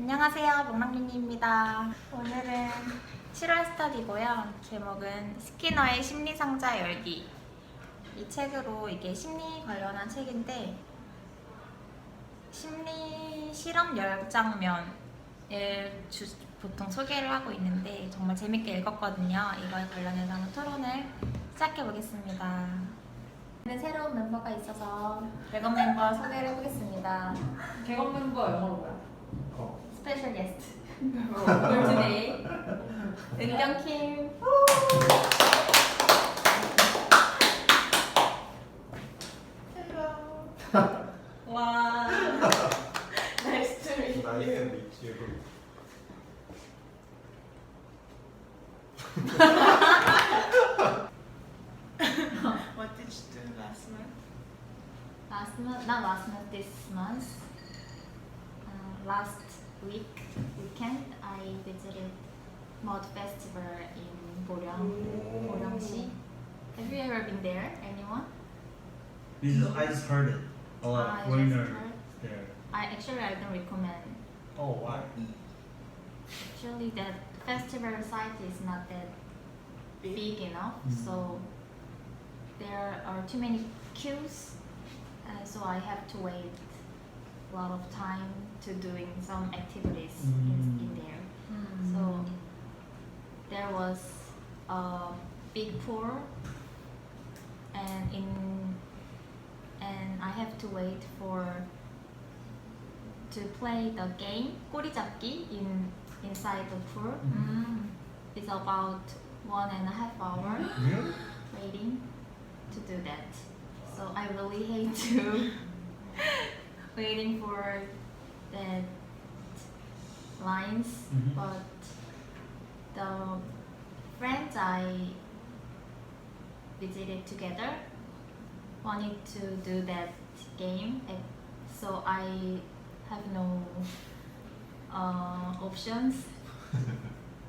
안녕하세요, 명랑유니입니다. 오늘은 7월 스터디고요. 제목은 스키너의 심리상자 열기. 이 책으로 이게 심리 관련한 책인데 심리 실험 10장면을 보통 소개를 하고 있는데 정말 재밌게 읽었거든요. 이거에 관련해서 한번 토론을 시작해 보겠습니다. 오늘 새로운 멤버가 있어서 백업 멤버 소개를 해보겠습니다. 백업 멤버 영어로 뭐야? 스페셜 게스트 today 은경킴. 와. Nice to meet you. Nice to meet you. What did you do last month? Last month, not last month, this month. Last weekend, I visited Mud Festival in Boryang시. Have you ever been there? Anyone? I just heard it. A lot I of just foreigners heard. there. I don't recommend. Oh, why? Actually, that festival site is not that big enough, so there are too many queues, so I have to wait a lot of time to doing some activities in there. So there was a big pool, and I have to wait to play the game 꼬리잡기 inside the pool. It's about 1.5 hours Really? waiting to do that. So I really hate to waiting for that lines, but the friends I visited together wanted to do that game, so I have no options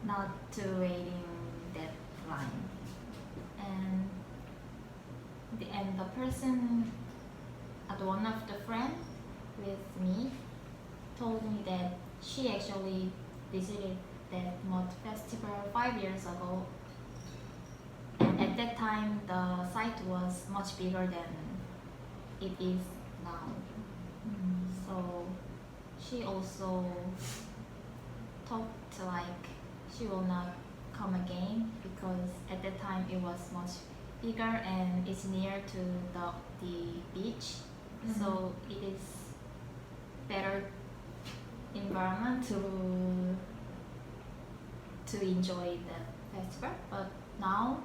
not to waiting that line. And the person, one of the friends with me, told me that she actually visited that mud festival 5 years ago, and at that time the site was much bigger than it is now. So she also talked like she will not come again because at that time it was much bigger and it's near to the beach, so it is better environment to enjoy the festival. But now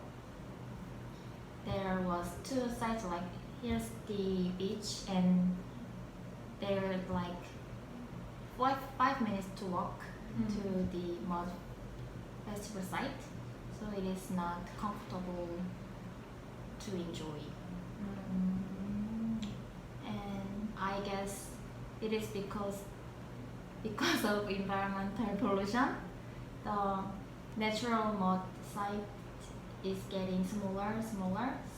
there was two sides, like here's the beach and there like 5 minutes to walk to the mud festival site, so it is not comfortable to enjoy. And I guess it is because of environmental pollution. The natural mud site is getting smaller,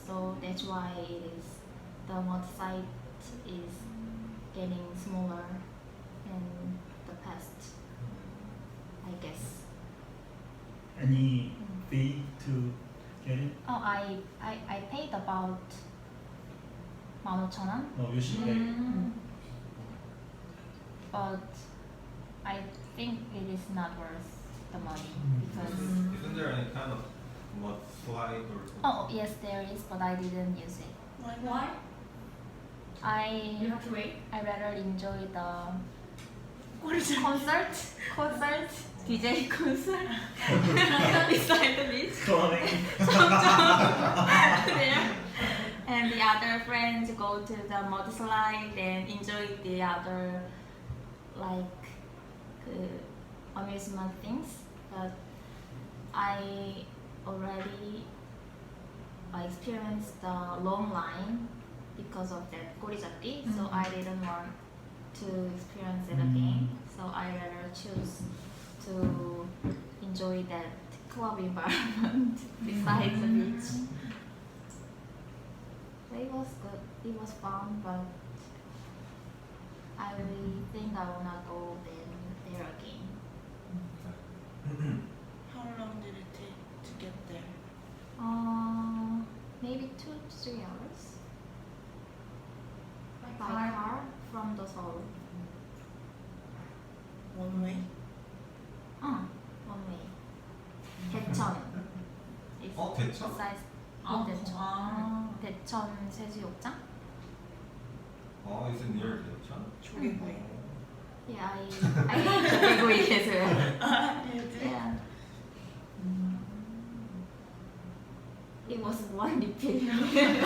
so that's why the mud site is getting smaller in the past, I guess. Any fee to get it? Oh, I paid about 15,000원. Oh, you should pay. But I think it is not worth the money because Isn't there any kind of mud slide or something? oh yes, there is, but I didn't use it. Why? You have to wait. I rather enjoy the concert DJ concert beside the beach Calling. there, and the other friends go to the mud slide and enjoy the other like amusement things. But I already experienced the long line because of that 꼬리잡기, so I didn't want to experience it again. So I rather choose to enjoy that club environment besides the beach. So it was good. It was fun, but I really think I will not go there again. One way. one way. 대천. It's 대천? besides 대천. 대천 세수욕장. Oh, is it near Daecheon? 조개구이. Yeah, I hate 조개구이 as well. You did? Yeah. It was one repeat. Was it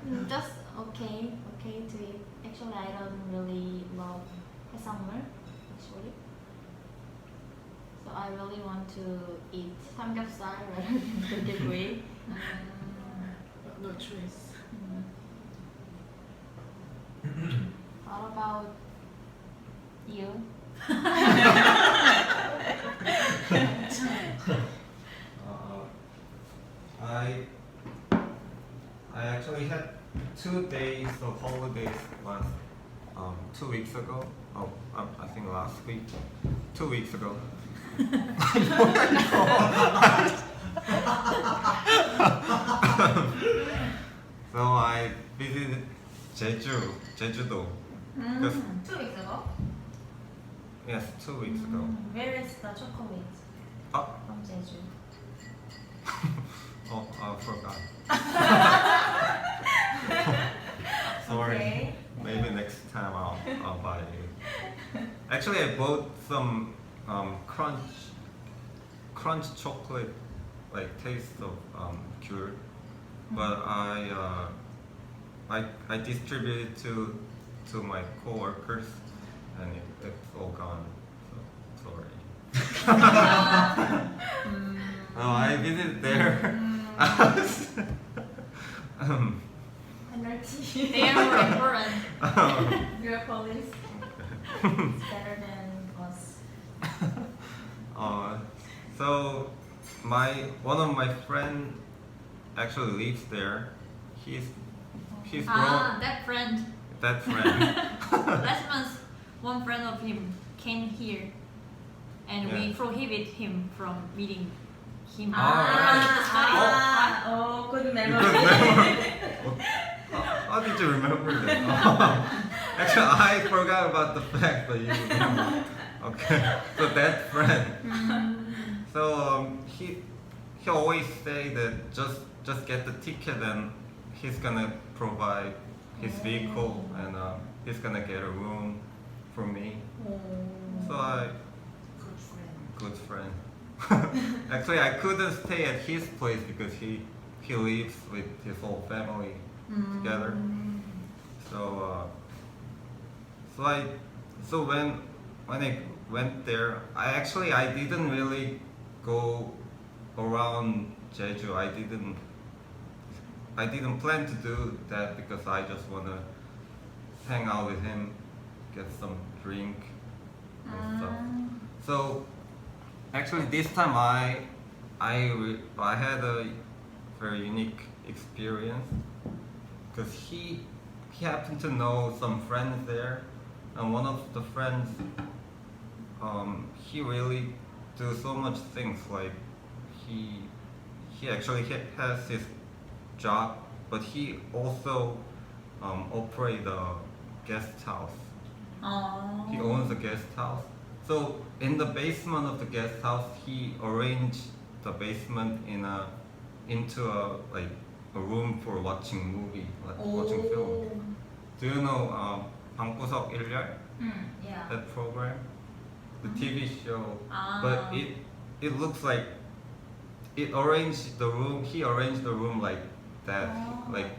good? Just okay to eat. Actually, I don't really love 해산물, actually. So I really want to eat 삼겹살 rather than 조개구이. No choice. What about you? I actually had 2 days of holidays last 2 weeks ago. I think last week. 2 weeks ago. So I visited Jeju-do. 2 weeks ago. Yes, 2 weeks ago. Where is the chocolate Oh, from Jeju? oh, I forgot. Sorry. Okay. Maybe next time I'll buy it. Actually, I bought some crunch chocolate, like taste of cure, but I distributed to my coworkers, and it's all gone. So sorry. No, I visited there. Penalty. They are more important. You're police. It's better than us. So one of my friend actually lives there. He's grown. That friend. That friend. Last month, one friend of him came here, and we Yeah. prohibit him from meeting him. Oh, good You memory. could never- How did you remember that? Actually, I forgot about the fact that you remember. Okay, so that friend. So he always say that just get the ticket and he's gonna provide his vehicle and he's gonna get a room for me. So good friend. Actually, I couldn't stay at his place because he lives with his whole family together. So when I went there, I didn't really go around Jeju. I didn't plan to do that because I just wanna hang out with him, get some drink and stuff. So actually this time I had a very unique experience because he happened to know some friends there, and one of the friends he really do so much things, like he actually has his job, but he also operate a guest house. He owns a guest house. So in the basement of the guest house, he arranged the basement into a room for watching movie, watching film. Do you know 방구석 1열? Yeah. That program, the TV show. But it looks like it arranged the room. He arranged the room like that, like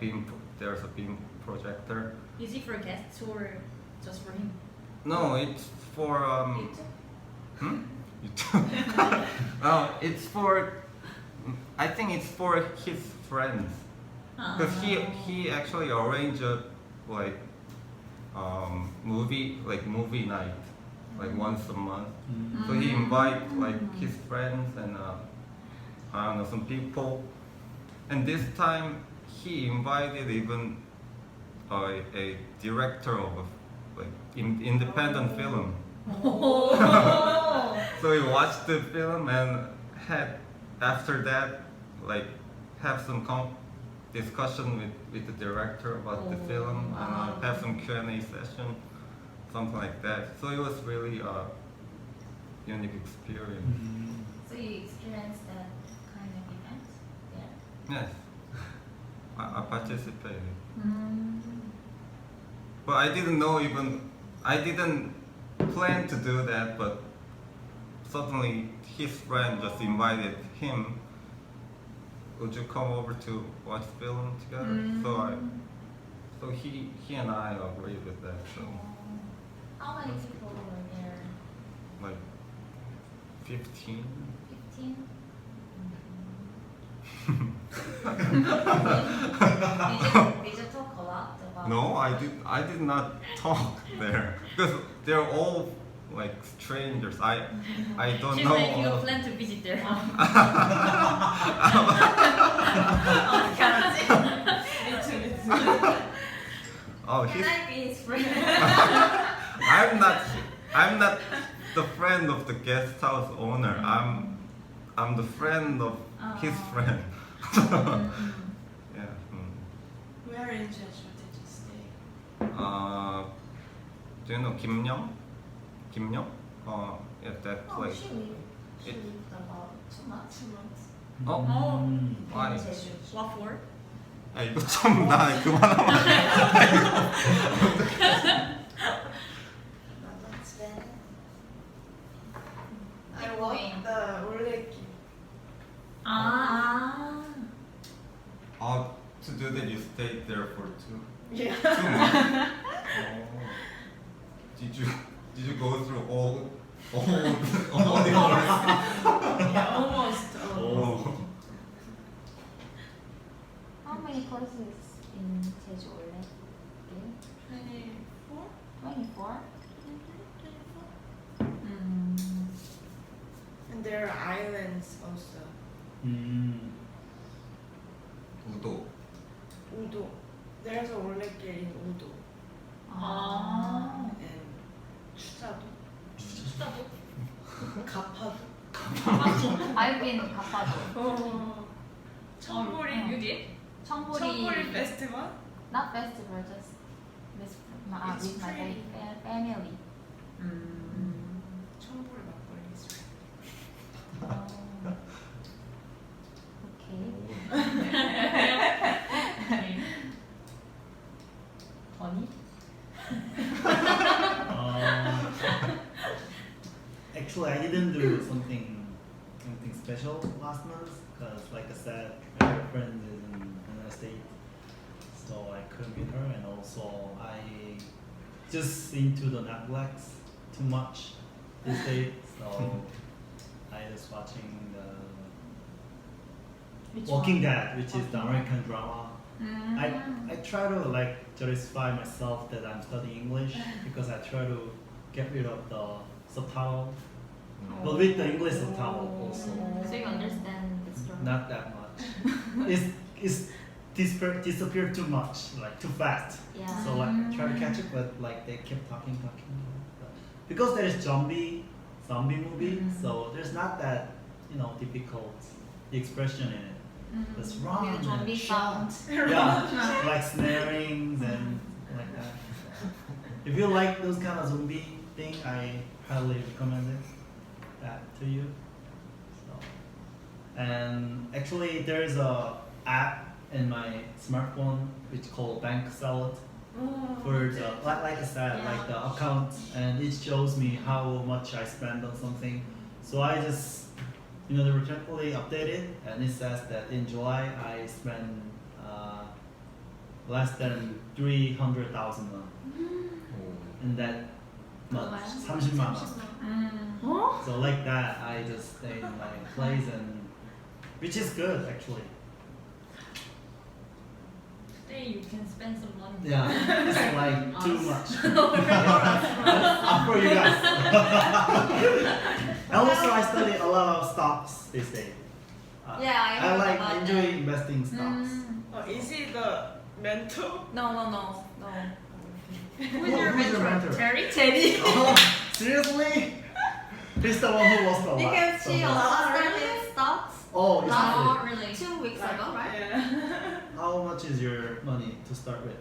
there's a beam projector. Is it for guests or just for him? No, it's for YouTube? YouTube. No, it's for. I think it's for his friends, because he actually arranged a movie night, like once a month. So he invite his friends and I don't know, some people, and this time he invited even a director of independent film. So we watched the film and had after that have some discussion with the director about the film and have some Q&A session. something like that. So it was really a unique experience. So you experienced that kind of event there? Yes, I participated. But I didn't know I didn't plan to do that, but suddenly his friend just invited him. Would you come over to watch film together? So he and I agreed with that. So How many people were there? like 15. 15? Did you talk a lot about? No, I did not talk there because they're all like strangers. I don't She's know. making a plan to visit there. Oh, Can he's, I be his friend? I'm not the friend of the guest house owner. I'm the friend of his friend. Yeah. Where in Jeju did you stay? Do you know Kimyeong? Kimyeong? At that Oh, place. she lived about 2 months. 2 months. Oh, why? 제주. What for? 아 이거 좀 나 그만하면 안 돼. That's better. I walked the 올레길. To do that you stayed there for Yeah. 2 months? Did you go through all the Yeah, almost. Oh. How many courses in 제주 올레? 24? 24? And there are islands also. 우도. 우도. There's a 올레길 in 우도. 아. And 추자도. 추자도? 가파도. I've been 가파도. 청보리. You did? 청보리. 청보리 페스티벌? Not festival, just with my It's pretty. family. 청보리 막걸리 is Okay. Funny? Actually, I didn't do something special last month because, like I said, my girlfriend is in another state, so I couldn't meet her, and also I just into the Netflix too much these days, so I was watching the Walking Dead, which is the American drama. I try to like justify myself that I'm studying English because I try to get rid of the subtitle, but with the English subtitle also, So you understand the story? not that much. It's disappeared too much, like too fast. Yeah. So like I try to catch it, but like they kept talking. Because there is zombie movie, so there's not that difficult expression in it. Just run Maybe zombie and shout. sounds. Yeah, like snarings and like that. If you like those kind of zombie thing, I highly recommend that to you. So, and actually, there is a app in my smartphone which called Bank Salad for the like I said, like the account, and it shows me how much I spend on something. So I just they recently updated, and it says that in July I spent less than 300,000 won. In that month, 30만 won. So like that, I just stay in my place, and which is good actually. Today you can spend some money. Yeah, it's like too much. Up for you guys. And also I study a lot of stocks these days. Yeah, I I heard like about enjoy that. investing stocks. Oh, is he the mentor? No. Who's your mentor? Terry? Oh, seriously? He's the one who lost a lot. Because she so much. also started stocks Oh, it's last not really. 2 weeks ago, right? Yeah. How much is your money to start with?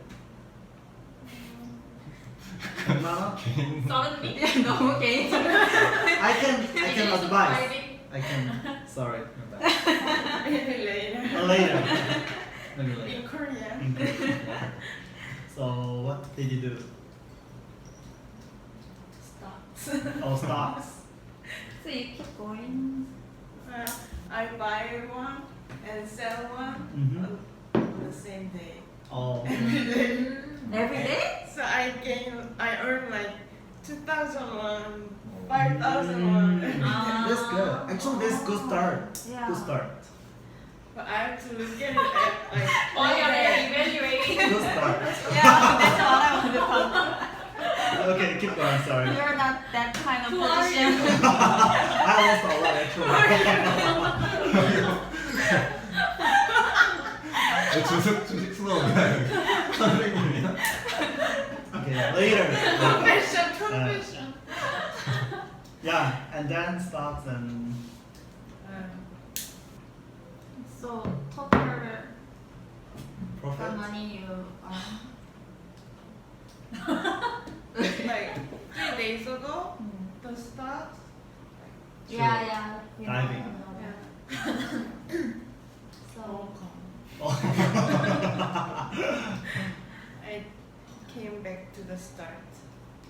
100만 Suddenly? 너무 개인적으로. I can advise. Friday. I can. Sorry. Maybe later. Later. Maybe later. In Korea. In Korea. So what did you do? Stop. Oh, stocks. So you keep going. I buy one and sell one Mm-hmm. on the same day. Oh. Every day. Every day? So I earn like 2,000 won, 5,000 won. That's good. Actually, that's good start. Yeah. Good start. But I have to look at it at like Why all are day. you evaluating? Good start. Yeah, that's what I want to talk about. Okay, keep going. Sorry. You're not that kind of Who are position. I lost a lot actually. 주식 수업이야. 선생님이야. Okay, later. Profession. Yeah, and then stocks and So total profit. money you Like 3 days ago, the stocks. yeah. You know, Diving. Yeah. So Oh. I came back to the start.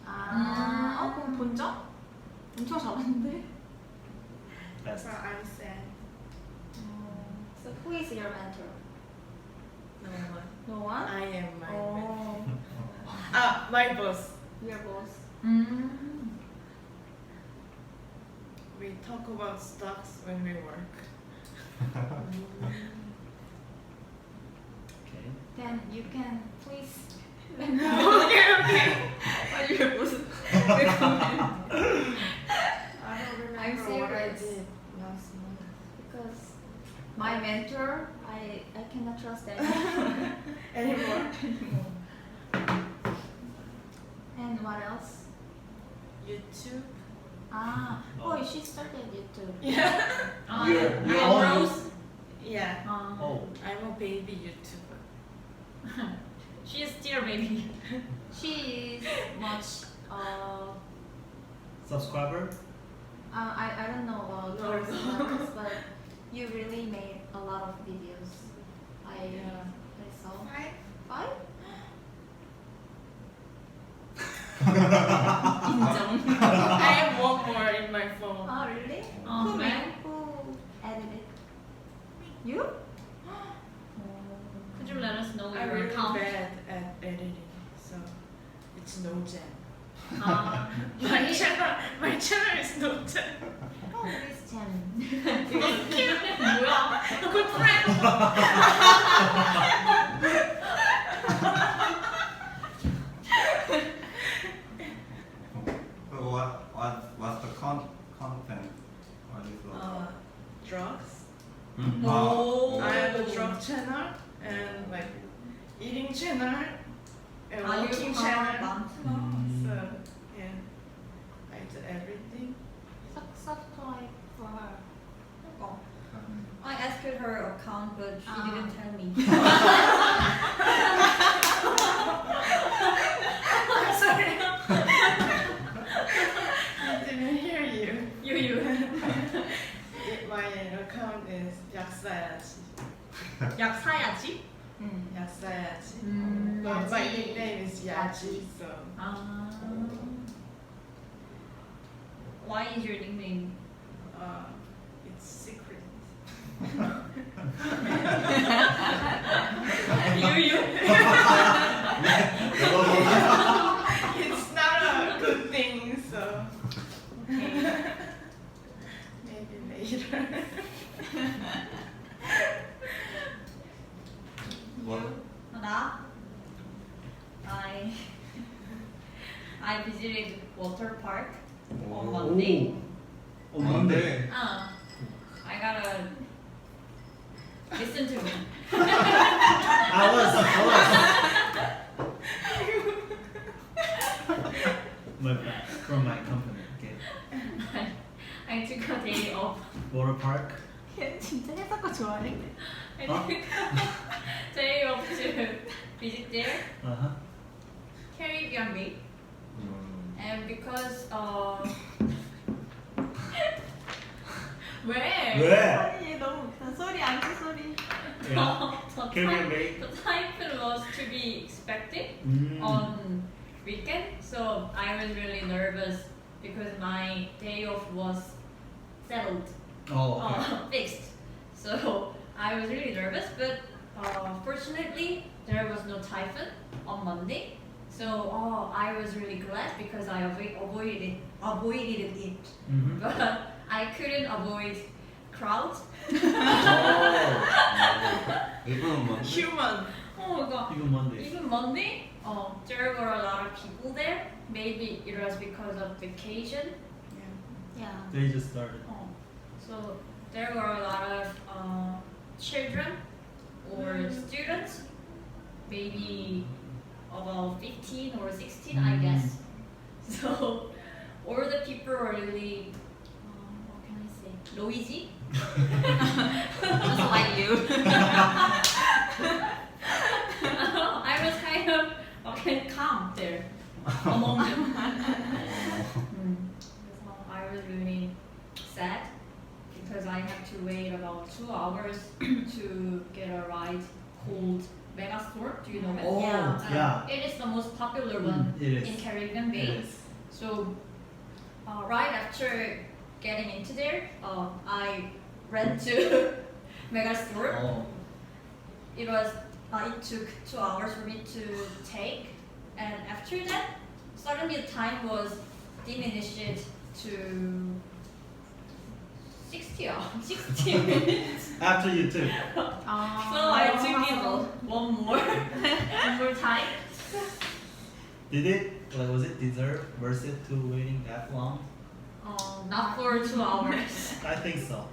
그럼 본점? 엄청 잘하는데? Best. So I'm sad. So who is your mentor? No one. No one? I am my mentor. Oh, My boss. your boss. We talk about stocks when we work. Okay. Then you can please. Okay. What your boss? I don't remember I'm what I serious. did last month. Because my mentor, I cannot trust anyone Anymore. And what else? YouTube. Oh, she started YouTube. Yeah. You and own- Rose. Yeah. Oh. I'm a baby YouTuber. She is still a baby. She is much. Subscriber? I don't know about No. yours numbers, but you really made a lot of videos. I saw 5. 인정. I have one more in my phone. Oh really? Oh, Who man. made? Who edited? You? Could you let us know I'm your really account? bad at editing, so it's no jam. My channel is no jam. Oh, this channel. 뭐야? Good friend. So what's the content? What is the Drugs. Oh. I have a drug channel and like eating channel and walking channel. So yeah, I do everything. Subscribe for her. I asked her account, but she didn't tell me. I'm sorry. I didn't hear you. My account is 약사야지. 약 사야지? 약사야지. But my nickname is Yaji, so Why is your nickname? it's secret. It's not a good thing, so maybe later. What? 나? I visited water park on Monday. On Monday. I gotta listen to me. I was. From my company. Okay. I took a day off. Water park. 걔 진짜 해석과 좋아해. I took a day off to visit there. Uh huh. Caribbean Bay. And because 왜? 왜? 아니 너무 웃겨. 소리 안 쳐 소리. Yeah. the Can you time, make? the title was to be expected Mm. on weekend, so I was really nervous because my day off was settled, Oh, okay. fixed. So I was really nervous, but fortunately there was no typhoon on Monday. So I was really glad because I avoided it. Mhm. But I couldn't avoid crowds. Oh, Even on Monday. Human. Oh my god. even Monday. Even Monday, there were a lot of people there. Maybe it was because of vacation. Yeah. They just started. So there were a lot of children or students, maybe about 15 or 16, I guess. So all the people were really, what can I say, noisy. Just like you. I was kind of calm there among them. So I was really sad because I had to wait about 2 hours to get a ride called Megastore. Do you know it? Oh, yeah. It is the most popular one It is. in Caribbean It Bay. is. So right after getting into there, I ran to Megastore. Oh. It took 2 hours for me to take, and after that, suddenly the time was diminished to 60 minutes. After you took. So I took it one more time. Did it? Like, was it worth it to waiting that long? Not for 2 hours. I think so.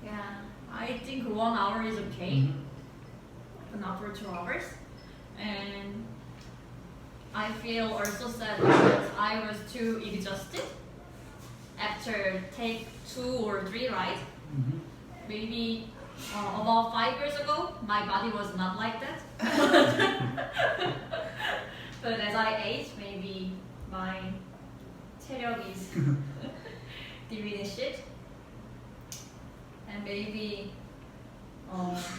Yeah, I think 1 hour is okay, Mhm. but not for 2 hours. And I feel also sad because I was too exhausted after take 2 or 3 rides. Mhm. Maybe about 5 years ago, my body was not like that. But as I age, maybe my 체력 is diminished. And maybe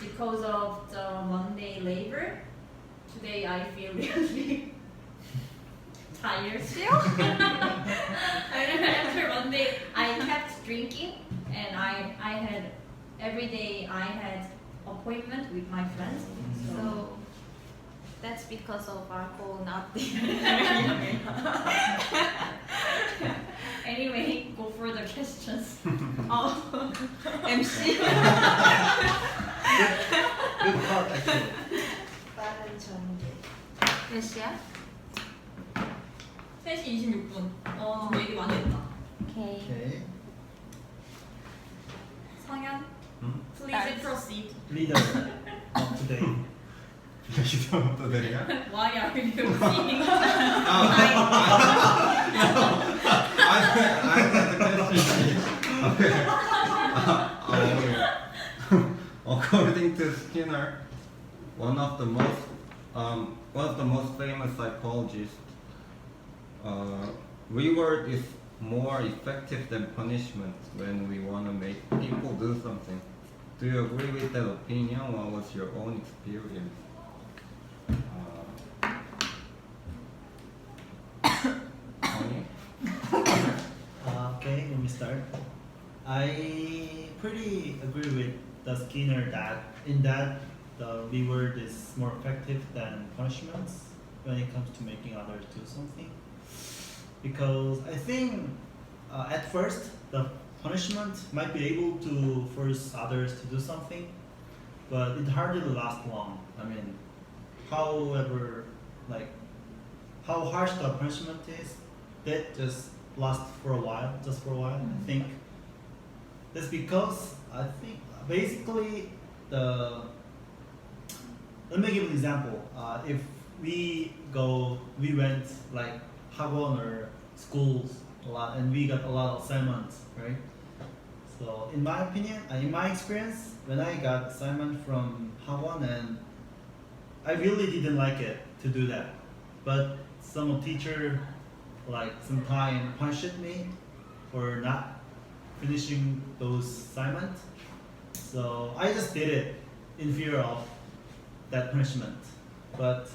because of the Monday labor, today I feel really tired still. After Monday, I kept drinking, and I had every day I had appointment with my friends. So that's because of alcohol, not the. Anyway, go for the questions. MC. Good thought, actually. 빠른 전개. 몇 시야? 3시 26분. 좀 얘기 많이 했다. 오케이. Okay. 성현, Hmm? please proceed. Leader of today. 시작부터 내리야? Why are you singing? According to Skinner, one of the most famous psychologists, reward is more effective than punishment when we want to make people do something. Do you agree with that opinion? What was your own experience? Tony? Okay, let me start. I pretty agree with the Skinner that the reward is more effective than punishments when it comes to making others do something. Because I think at first the punishment might be able to force others to do something, but it hardly lasts long. I mean, however, like how harsh the punishment is, that just lasts for a while, I think. That's because I think basically let me give an example. If we went like 학원 or schools a lot and we got a lot of assignments, right? So in my opinion, in my experience, when I got assignment from 학원, and I really didn't like it to do that, but some teacher like sometimes punished me for not finishing those assignments. So I just did it in fear of that punishment. But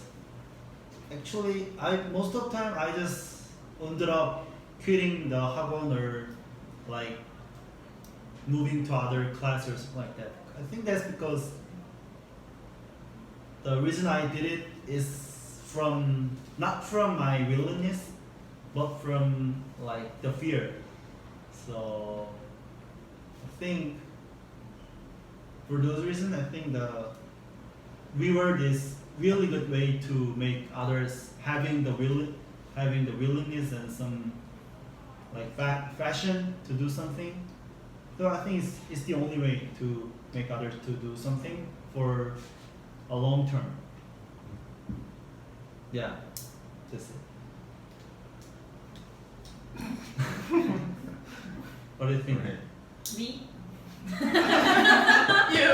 actually, most of the time I just ended up quitting the 학원 or like moving to other classes or something like that. I think that's because the reason I did it is not from my willingness, but from like the fear. So I think for those reasons, I think the reward is really good way to make others having the willingness and some like fashion to do something. So I think it's the only way to make others to do something for a long term. Yeah, that's it. What do you think? Me? You.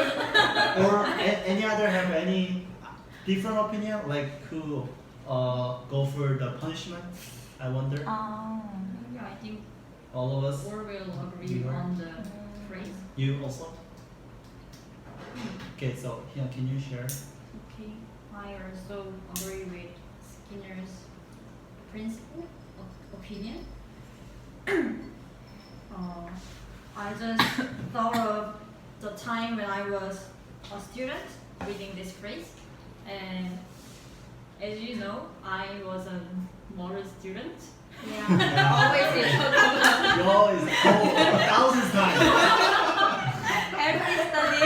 Or any other have any different opinion, like who go for the punishment? I wonder. Yeah, I think All of us. all will agree You are? on the phrase. You also. Okay, so here, can you share? Okay, I also agree with Skinner's principle opinion. I just thought of the time when I was a student reading this phrase, and as you know, I was a model student. Yeah, always in trouble. You always told 1,000 times. Every study,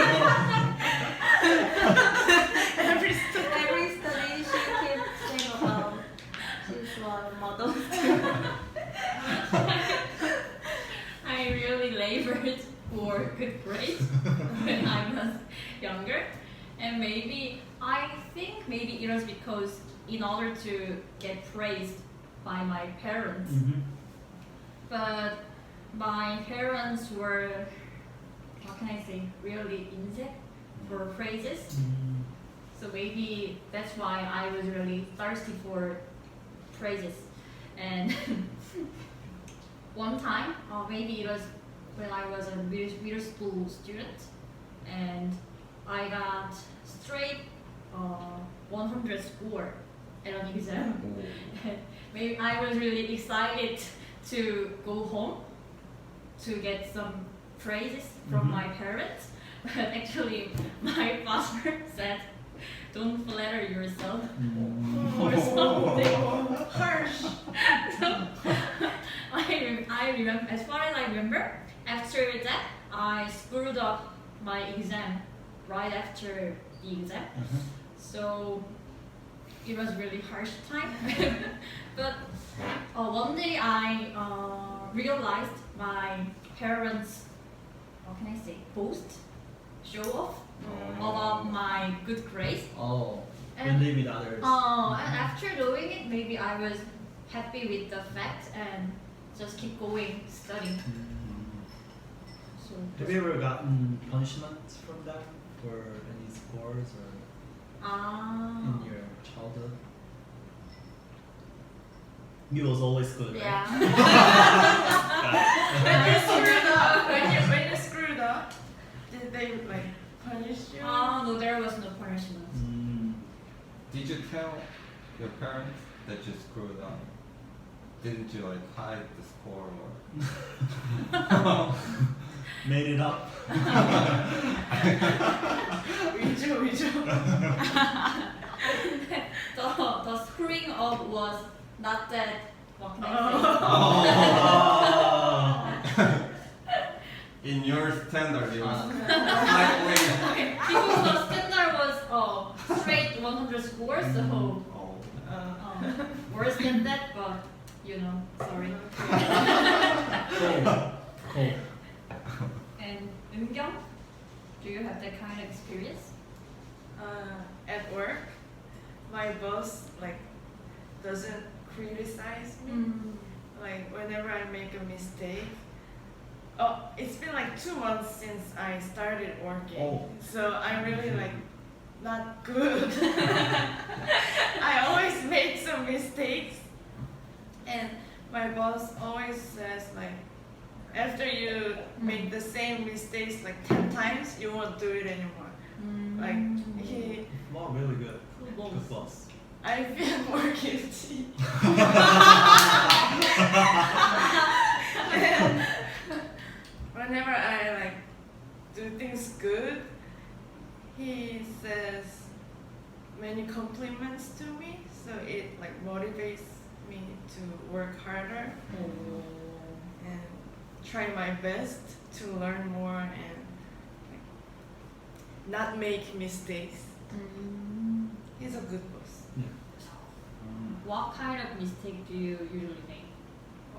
every study she keeps saying about she's one model. I really labored for good grades when I was younger, and I think maybe it was because in order to get praised by my parents, but my parents were, how can I say, really insect for praises. So maybe that's why I was really thirsty for praises. And one time, or maybe it was when I was a middle school student, and I got straight 100 score at an exam. Maybe I was really excited to go home to get some praises from my parents, but actually my father said, "Don't flatter yourself," or something. Harsh. So I remember, as far as I remember, after that I screwed up my exam right after the exam. So it was really harsh time. But one day I realized my parents, how can I say, show off about my good grades. Oh, And- live with others. And after doing it, maybe I was happy with the fact and just keep going studying. So Have you ever gotten punishments from them for any scores or in your childhood? You was always good, right? Yeah. When you screwed up, when you screwed up, did they like punish you? no, there was no punishment. Did you tell your parents that you screwed up? Didn't you like hide the score or? Made it up. 위조. The screwing up was not that, what can I In your standard, it was say? slightly. Because the standard was straight 100 scores, so Oh. worse than that, but you know, sorry. Cool. And Eungyung, do you have that kind of experience? At work, my boss like doesn't criticize me. Like whenever I make a mistake. Oh, it's been like 2 months since I started working, Oh. so I'm really like not good. I always make some mistakes, and my boss always says like, after you make the same mistakes like 10 times, you won't do it anymore. Like he, Wow, really good. Good Good boss. boss. I feel more guilty. And whenever I like do things good, he says many compliments to me, so it like motivates me to work harder and try my best to learn more and like, not make mistakes. He's a good boss. What kind of mistake do you usually make?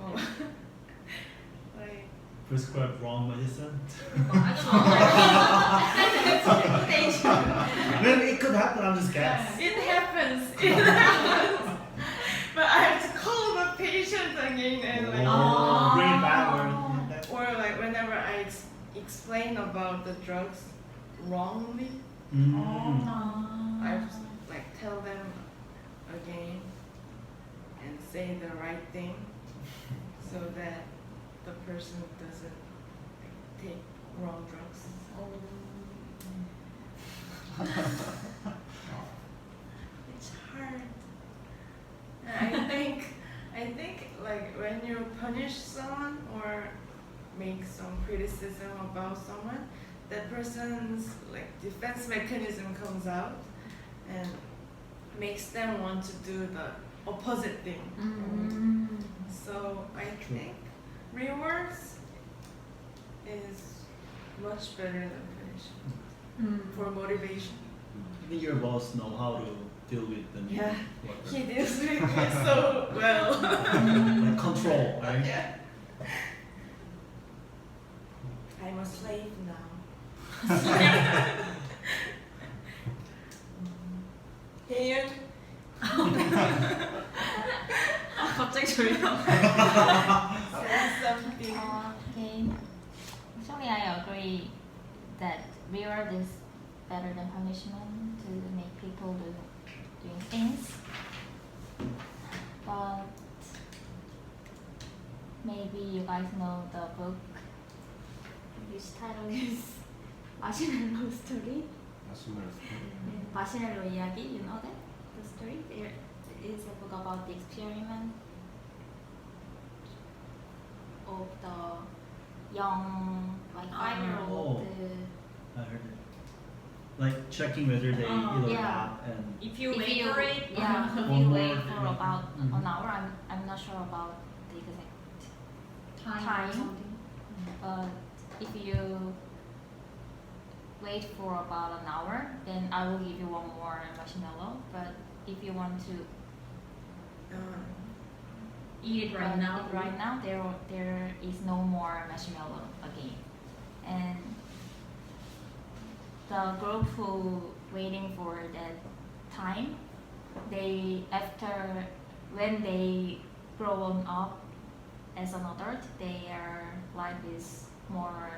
Oh. Like Prescribed wrong medicine. I Maybe it could happen, I'm just guessing. it happens. It happens. But I have to call the patient again and like Bring it back or or like whenever I explain about the drugs wrongly, I like tell them again and say the right thing so that the person doesn't like, take wrong drugs. It's hard. I think like when you punish someone or make some criticism about someone, that person's like defense mechanism comes out and makes them want to do the opposite thing. So I think rewards is much better than punishment for motivation. I think your boss know how to deal with the new Yeah. worker. He deals with me so well. Like control, right? Yeah. I'm a slave now. Here. 갑자기 졸려. Say something. Okay. Actually, I agree that reward is better than punishment to make people doing things. But maybe you guys know the book, which title is 마시멜로 스토리. 마시멜로 이야기. You know that the story? There is a book about the experiment of the young, like 5-year-old. I heard it. Like checking whether they eat or Yeah. not and If you wait for it, yeah, if One you more wait thing. for about Mhm. an hour, I'm not sure about the exact time Time. or something. but if you wait for about an hour, then I will give you one more marshmallow. But if you want to Eat it right now. right now, there is no more marshmallow again. And the group who waiting for that time, when they grown up as an adult, their life is more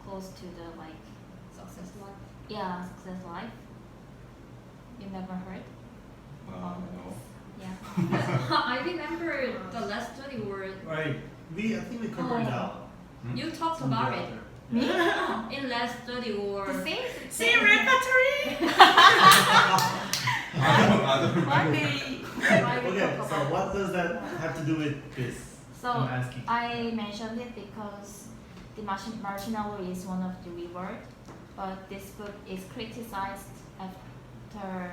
close to the like Success life. success life. You never heard about this? Yeah. I remember the last study where right. I think we covered it out. you talked Some about of the it other- in last study or The same. See repertory. Why we Okay, talk so about what this? does that have to do with this? So I'm asking. I mentioned it because the marshmallow is one of the reward, but this book is criticized after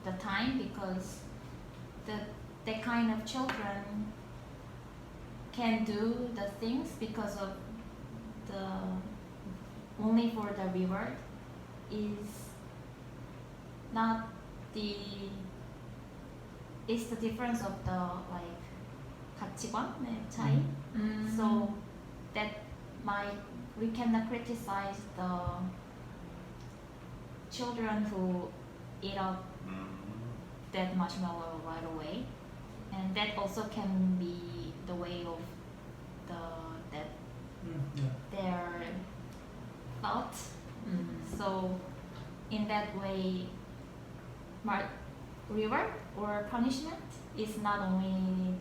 the time because the kind of children can do the things because of the only for the reward is not the it's the difference of the like 가치관의 차이. So that we cannot criticize the children who eat up that marshmallow right away, and that also can be the way of their thought. So in that way, reward or punishment is not only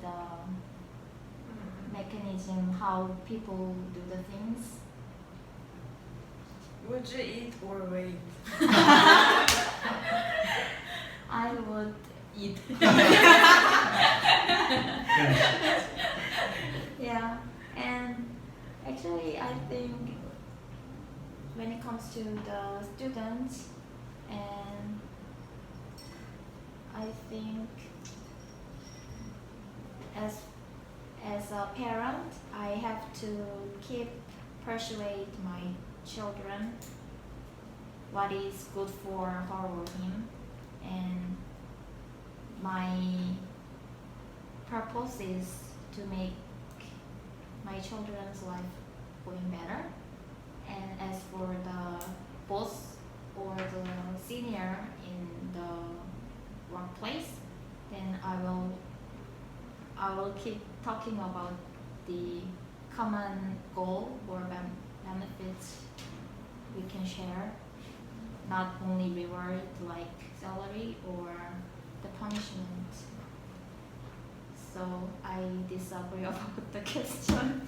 mechanism how people do the things. Would you eat or wait? I would eat. Yeah, and actually I think when it comes to the students, and I think as a parent, I have to keep persuade my children what is good for her or him, and my purpose is to make my children's life going better. And as for the boss or the senior in the workplace, then I will keep talking about the common goal or benefits we can share, not only reward like salary or the punishment. So I disagree about the question.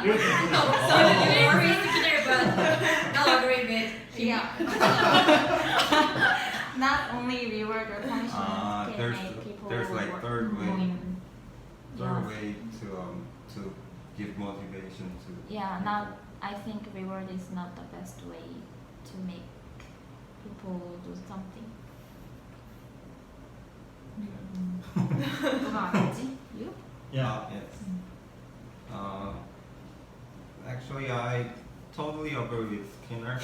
You agree together, but not agree with him. Yeah. Not only reward or punishment can make people there's like work third way Yeah. to give motivation to. Yeah, not. I think reward is not the best way to make people do something. 누가 알았지? You? Yeah. Yes. Actually, I totally agree with Skinner.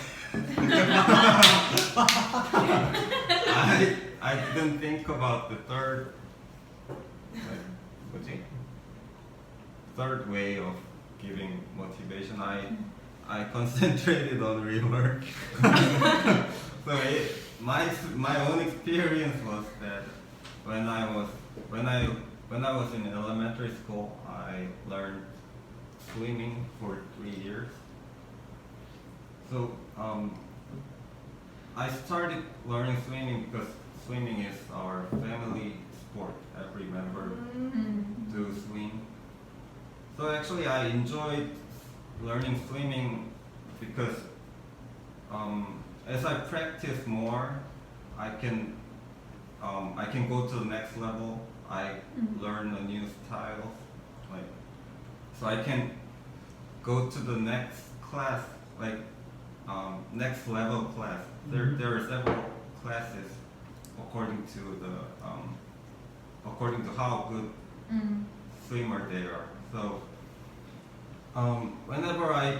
I didn't think about the third way of giving motivation. I concentrated on reward. So my own experience was that when I was in elementary school, I learned swimming for 3 years. So I started learning swimming because swimming is our family sport. Every member do swim. So actually I enjoyed learning swimming because as I practice more, I can go to the next level. I learn a new style, so I can go to the next class, next level class. There are several classes according to how good swimmer they are. So whenever I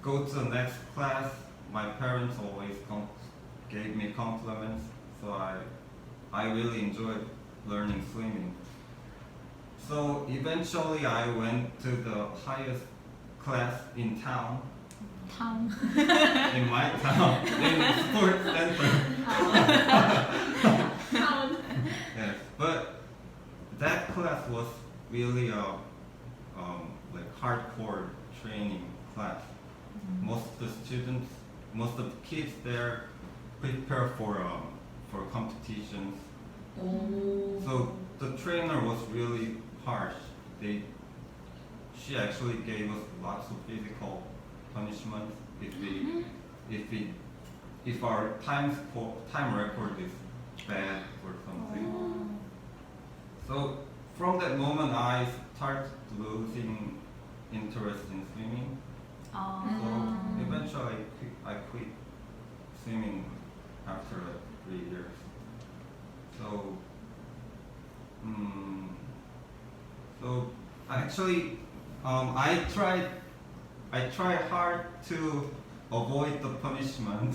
go to the next class, my parents always gave me compliments. So I really enjoyed learning swimming. So eventually I went to the highest class in town. In my town, in the sports center. Yes, but that class was really a hardcore training class. Most of the kids there prepare for competitions. So the trainer was really harsh. She actually gave us lots of physical punishments if our time record is bad or something. So from that moment I started losing interest in swimming. So eventually I quit swimming after 3 years. So actually I try hard to avoid the punishment,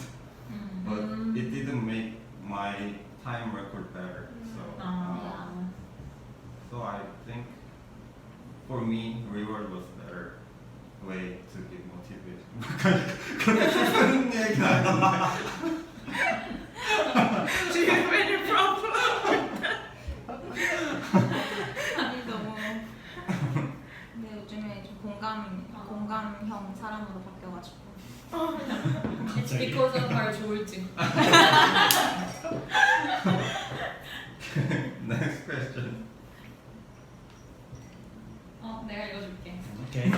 but it didn't make my time record better. So I think for me reward was better way to give motivation. 그렇게 슬픈 얘기는 아닌데. Do you have any problem? 아니 너무 근데 요즘에 좀 공감형 사람으로 바뀌어가지고. It's because of our 조울증. Next question. 내가 읽어줄게. Okay.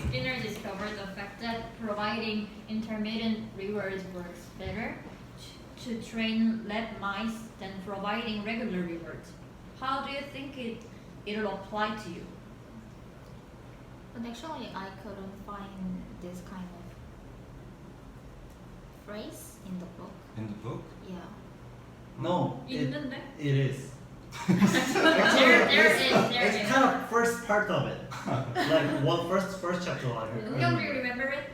Skinner discovered the fact that providing intermittent rewards works better to train lab mice than providing regular rewards. How do you think it'll apply to you? But actually, I couldn't find this kind of phrase in the book. In the book? Yeah. No, 있는데? it is. There is. It's kind of first part of it. Like first chapter. Like, Don't you remember it?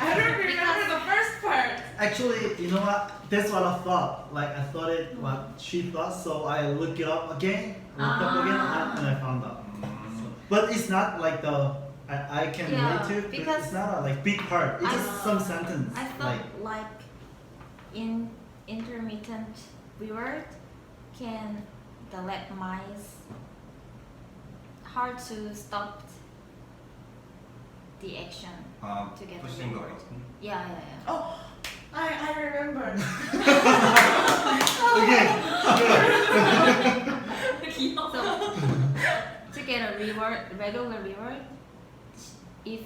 I don't remember the first part. Actually, you know what? That's what I thought. Like I thought it what she thought, so I looked it up again, and I found out. So, but it's not like the I can Yeah, relate to, but because it's not a like big part. It's just some sentence. I thought like in intermittent reward can the lab mice hard to stop the action to get pushing the reward. button. Yeah. Oh, I remember. So to get a reward, regular reward, if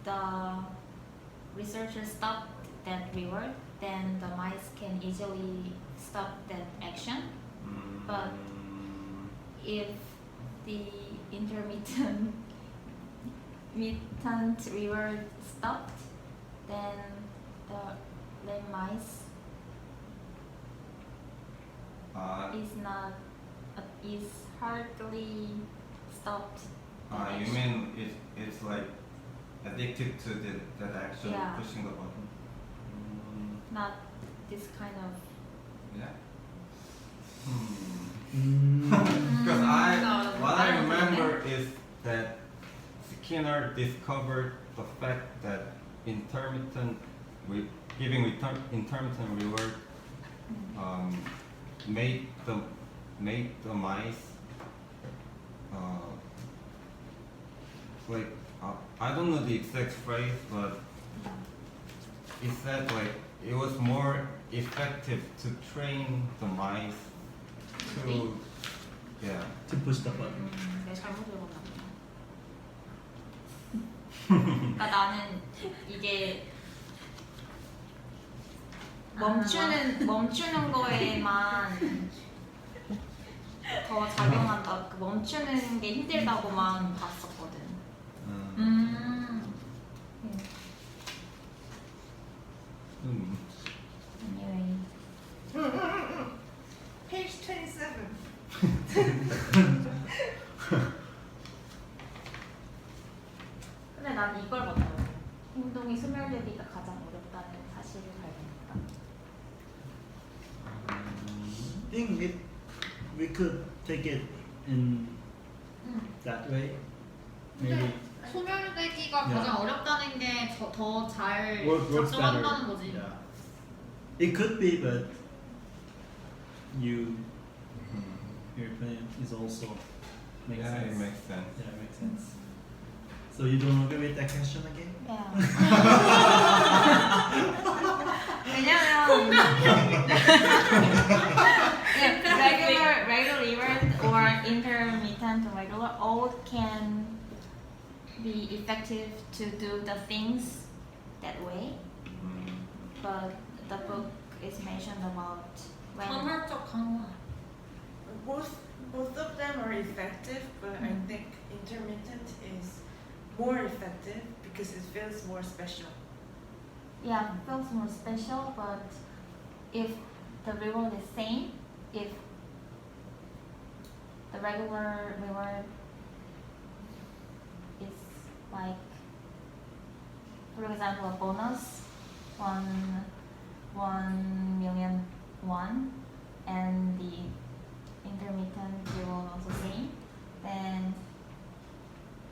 the researchers stop that reward, then the mice can easily stop that action. But if the intermittent reward stopped, then the mice is hardly stopped. that You action. mean it's like addicted to that action, Yeah. pushing the button? Not this kind of. Yeah. Mm. Because No, what I I don't think remember is that Skinner discovered the fact that intermittent reward made the mice like I don't know the exact phrase, but it said like it was more effective to train the mice to To push the button. 내가 잘못 읽었나 보다. 그러니까 나는 이게 멈추는 거에만 더 작용한다. 그 멈추는 게 힘들다고만 봤었거든. Anyway. Page 27. 근데 난 이걸 봤더라고. 행동이 소멸되기가 가장 어렵다는 사실을 발견했다. I think we could take it in that way. Maybe 소멸되기가 Yeah. 가장 어렵다는 게 더 잘 works better. 작동한다는 거지. Yeah. It could be, but your opinion is also makes Yeah, sense. it makes sense. Yeah, it makes sense. So you don't agree with that question again? Yeah. 왜냐면 regular reward or intermittent regular all can be effective to do the things that way, but the book is mentioned about when 간헐적 강화. Both of them are effective, but I think intermittent is more effective because it feels more special. yeah, it feels more special, but if the reward is same, if the regular reward is like, for example, a bonus, 1 million won, and the intermittent reward also same, then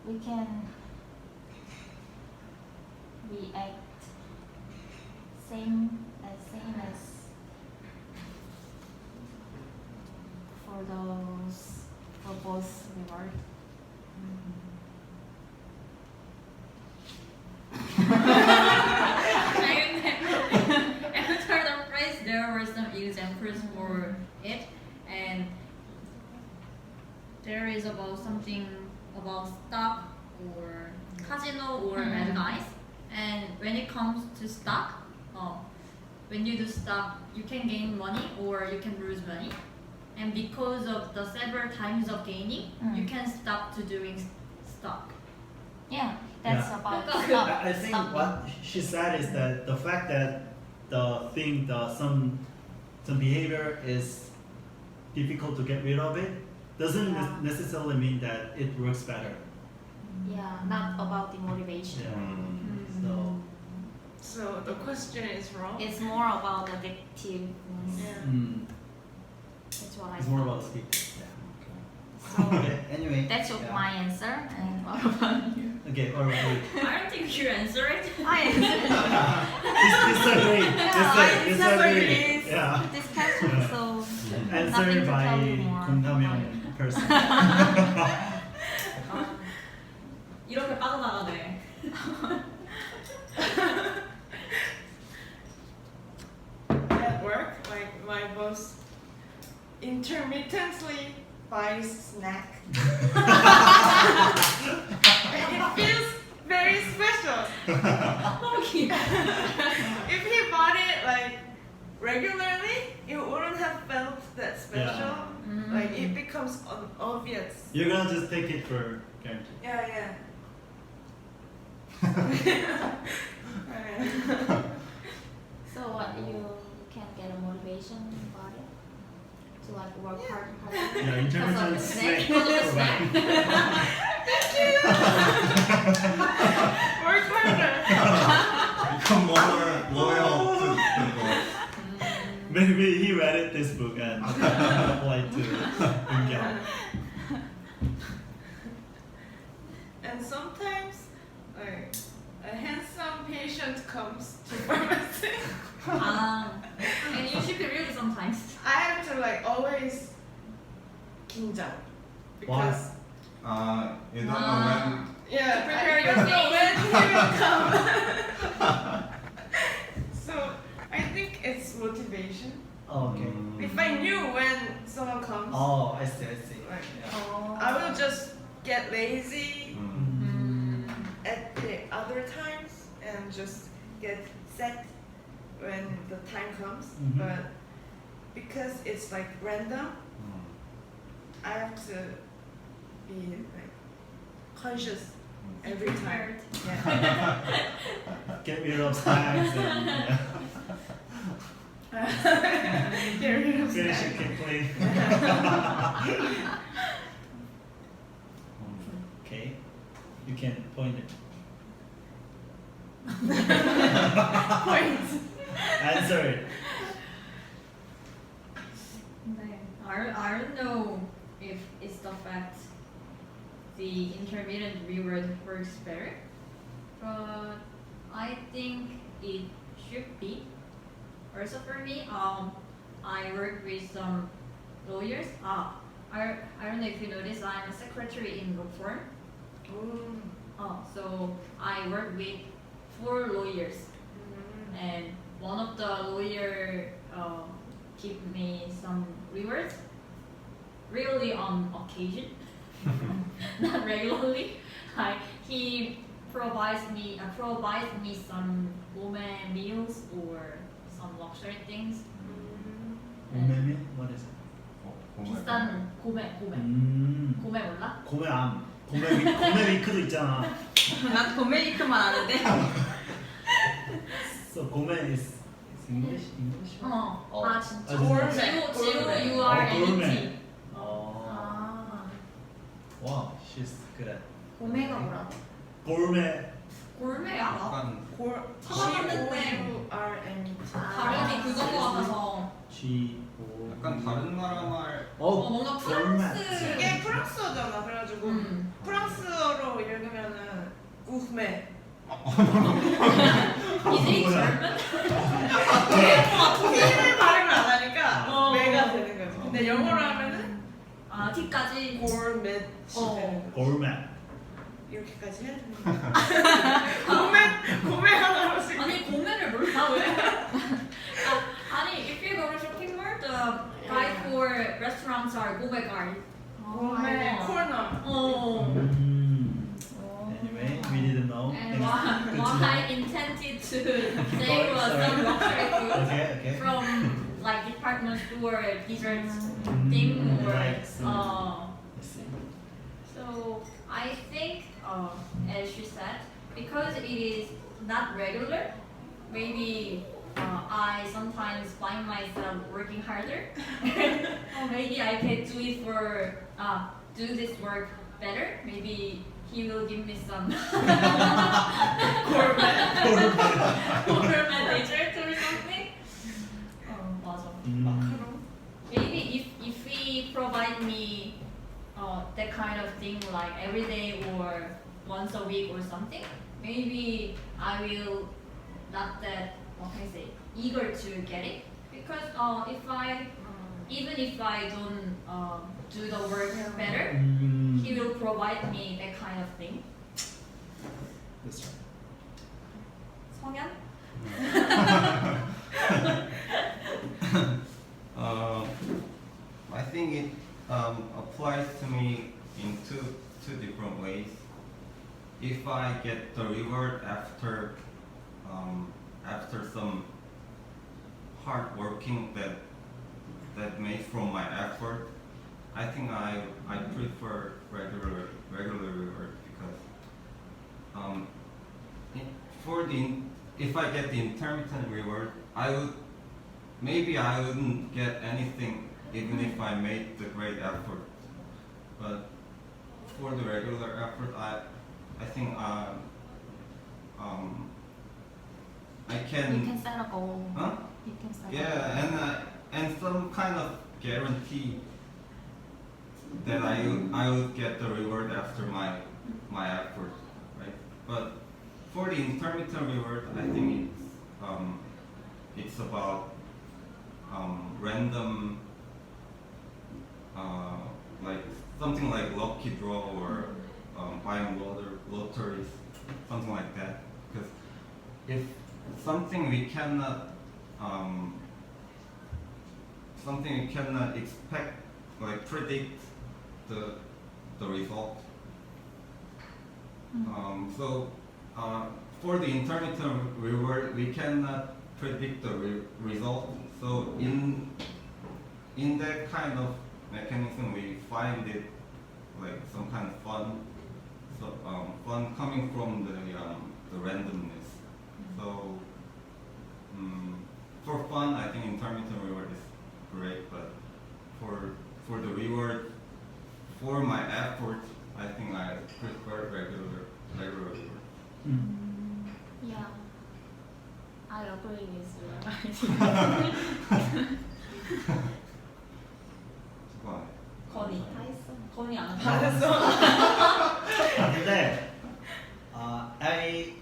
we can react same as for both reward. After the phrase, there were some examples for it. there is about something about stock or casino or red guys. And when it comes to stock, when you do stock, you can gain money or you can lose money. And because of the several times of gaining, you can stop to doing stock. Yeah, that's Yeah. about I- stop. I think stop. what she said is that the fact that some behavior is difficult to get rid of it doesn't Yeah. necessarily mean that it works better. Yeah, not about the motivation. Yeah. So the question is wrong. It's more about addictiveness. Yeah. That's what I It's more thought. about sleep. So Okay. Anyway. that's yeah. my answer. And what about you? Okay. All right. I don't think you answer it. I answered Disagree. I Disagree. this, Yeah. this question, so Answered nothing to by tell you more. 공감형 person. 이렇게 빠져나가네. At work, like my boss intermittently buys snack. And it feels very special. If he bought it like regularly, it wouldn't have felt that special. Like it becomes obvious. You're gonna just take it for granted. Yeah, yeah. So what you can get a motivation about it to like work hard. Yeah, intermittent snack. Snack. Work harder. Become more loyal to the book. Maybe he read this book and applied to Eungyang. And sometimes, like a handsome patient comes to pharmacy. And you should be really sometimes. I have to like always 긴장 because You don't know when. yeah, To prepare I your don't know face. when he will come. So I think it's motivation. Oh, okay. If I knew when someone comes, Oh, I see. like, Yeah. I will just get lazy Mm. at the other times and just get set when the time comes. Mhm. But because it's like random, I have to be like conscious every time. Yeah. Get rid of snacks and yeah. Get rid of Finish snacks. it quickly. Okay, you can point it. Point. Answer it. I don't know if it's the fact the intermittent reward works better, but I think it should be. Also for me, I work with some lawyers. I don't know if you notice, I'm a secretary in law firm. So I work with 4 lawyers, and one of the lawyer give me some rewards, really on occasion, not regularly. He provides me some gourmet meals or some luxury things. 고메미? What is it? 비싼 고메 몰라? 고메암. 고메 위크도 있잖아. 난 도메이크만 아는데. So 고메 is English? English? 아 진짜? 진짜? G-O-U-R-M-E-T. Wow, she's good at 고메가 뭐라고? 고메. 골메야? 약간 G-O-U-R-M-E. 발음이 그건 거 같아서. G-O. 약간 다른 나라 말. 뭔가 프랑스. 이게 프랑스어잖아. 그래가지고 프랑스어로 읽으면은 우메. Is it German? T를 발음을 안 하니까 메가 되는 거지. 근데 영어로 하면은 T까지. 골맷이 되는 거지. 고메. 이렇게까지 해야 되는 거야. 고메 하나로씩. 아니 고메를 몰라 왜? 아니 if you go to shopping mall, the guide for restaurants are 고메 guide. Woman corner. Oh. Anyway, we didn't know. And Thanks. Good to what know. I intended to say Sorry, was sorry. some luxury food Okay. from like department store desserts Mm, thing or right, so- I see. so I think as she said, because it is not regular, maybe I sometimes find myself working harder. Or maybe I can do it for do this work better. Maybe he will give me some gourmet dessert or something. 맞아. Mm. Maybe if he provide me that kind of thing like every day or once a week or something, maybe I will not that, what can I say, eager to get it, because even if I don't do the work better, Mm. he will provide me that kind of thing. That's right. 성향? I think it applies to me in two different ways. If I get the reward after some hard working that made from my effort, I think I prefer regular reward, because if I get the intermittent reward, I wouldn't get anything even if I made the great effort. But for the regular effort, I think I You can. can set a goal. Huh? You can set Yeah, and some kind of guarantee that I would get the reward after my effort, right? But for the intermittent reward, I think it's about random, like something like lucky draw or buying lotteries, something like that. Because if something we cannot expect, like predict the result. So for the intermittent reward, we cannot predict the result. So in that kind of mechanism, we find it like some kind of fun. So fun coming from the randomness. So for fun, I think intermittent reward is great, but for the reward, for my effort, I think I prefer regular reward. Mm. Yeah, I agree with you. Why? 건이. 다 했어. 건이 안 근데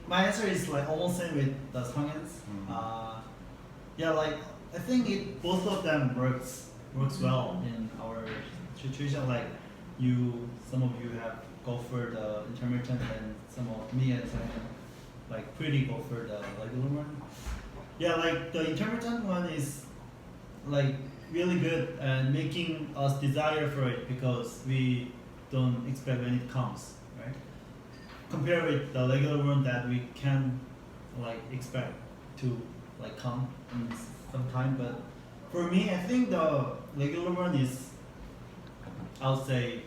my answer is like almost same with the 성현's. Yeah, like I think both of them works well in our situation. Like some of you have go for the intermittent, and some of me and 성현 like pretty go for the regular one. Yeah, like the intermittent one is like really good and making us desire for it because we don't expect when it comes, right? Compared with the regular one that we can like expect to like come in some time. But for me, I think the regular one is, I'll say,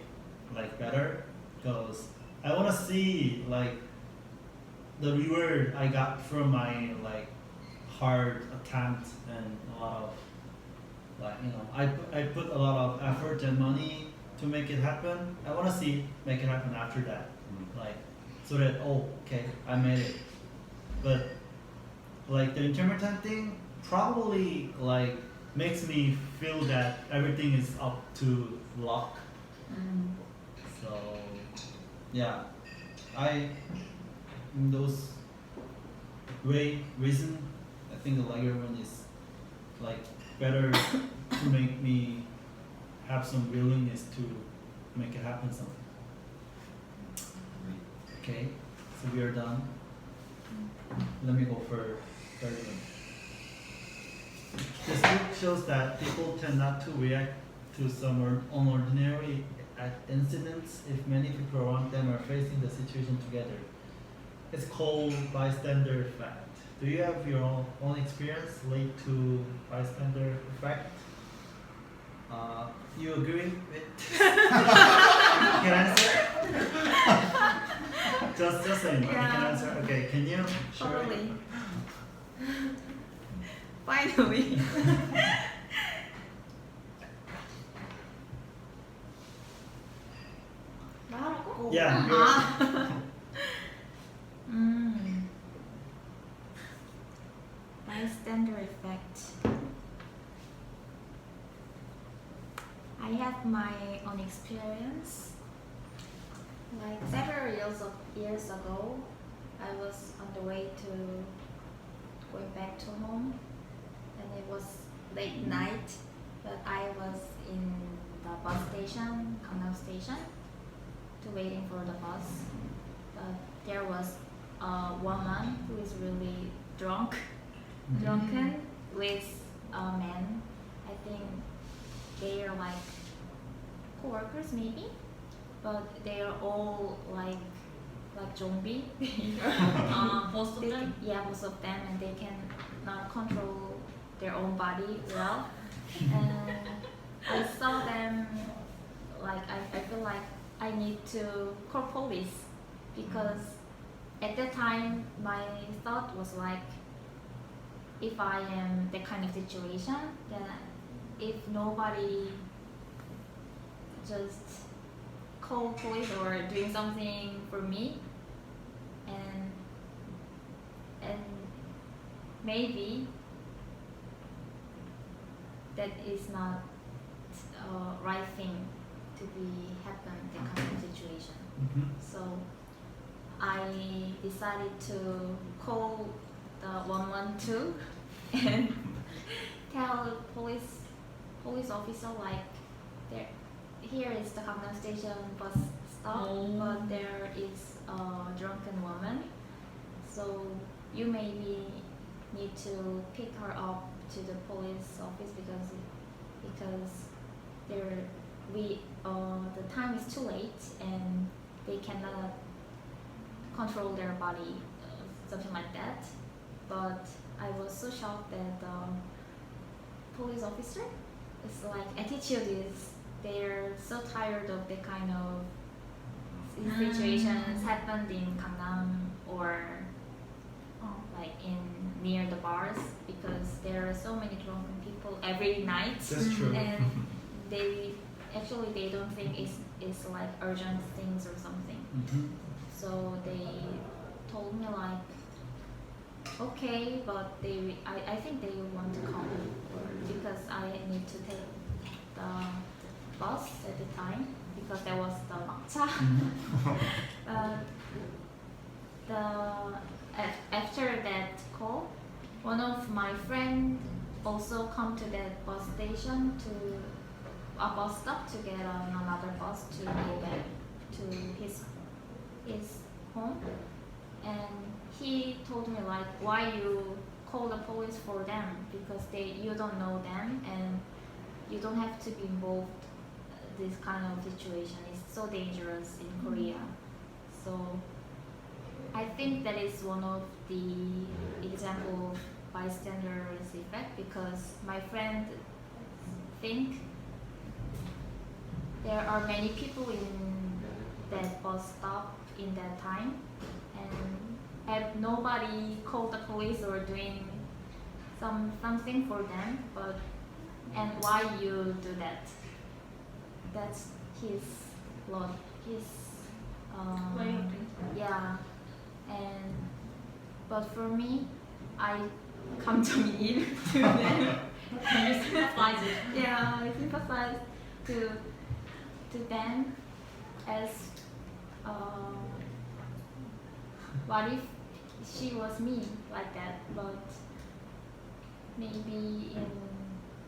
like better, because I want to see like the reward I got from my like hard attempt and a lot of like, you know, I put a lot of effort and money to make it happen. I want to see make it happen after that, like so that, oh, okay, I made it. But like the intermittent thing probably like makes me feel that everything is up to luck. So yeah, in those reason, I think the regular one is like better to make me have some willingness to make it happen something. Okay, so we are done. Let me go for third one. This book shows that people tend not to react to some unordinary at incidents if many people around them are facing the situation together. It's called bystander effect. Do you have your own experience relate to bystander effect? You agree with? Can I answer? just so you know, you can Yeah. answer. Okay, can you share? Totally. Finally. 말하라고? Yeah. 아. Bystander effect. I have my own experience. Like several years ago, I was on the way to going back to home, and it was late night. But I was in the bus station, Gangnam Station, to waiting for the bus. But there was a woman who is really drunken with a man. I think they are like co-workers maybe, but they are all like zombie. Most of them. Yeah, most of them, and they can not control their own body well. And I saw them like I feel like I need to call police, because at that time my thought was like, if I am that kind of situation, then if nobody just call police or doing something for me, and maybe that is not right thing to be happen that kind of situation. So I decided to call the 112 and tell police officer like, here is the Gangnam Station bus stop, but there is a drunken woman, so you maybe need to pick her up to the police office because the time is too late and they cannot control their body, something like that. But I was so shocked that the police officer is like attitude is they're so tired of the kind of situations happened in Gangnam or like in near the bars, because there are so many drunken people every night. That's true. And they don't think it's like urgent things or something. So they told me like, okay, but I think they want to come because I need to take the bus at the time because there was the 막차. After that call, one of my friends also come to that bus station to a bus stop to get on another bus to go back to his home, and he told me like, why you call the police for them, because you don't know them and you don't have to be involved this kind of situation. It's so dangerous in Korea. So I think that is one of the example of bystander's effect, because my friend think there are many people in that bus stop in that time, and have nobody called the police or doing something for them. But and why you do that? That's his law, his Way of thinking. yeah. And but for me, I come to meet to them. You sympathize it. Yeah, I sympathize to them as what if she was me like that, but maybe in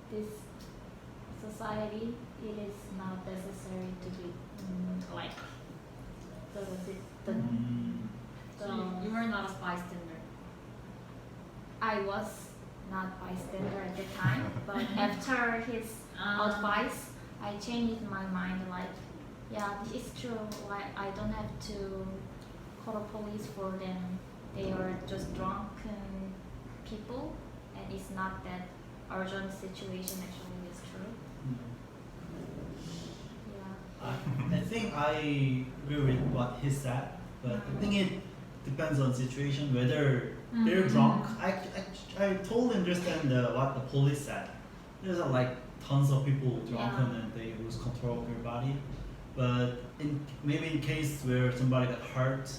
this society it is not necessary to be like the So you were not a bystander. I was not bystander at the time, but after his advice, I changed my mind. Like, Yeah, this is true. Why I don't have to call the police for them. They are just drunken people, and it's not that urgent situation. Actually, is true. Yeah. I think I agree with what he said, but I think it depends on situation whether they're drunk. I totally understand what the police said. There's like tons of people drunken and they lose control of their body. But maybe in case where somebody got hurt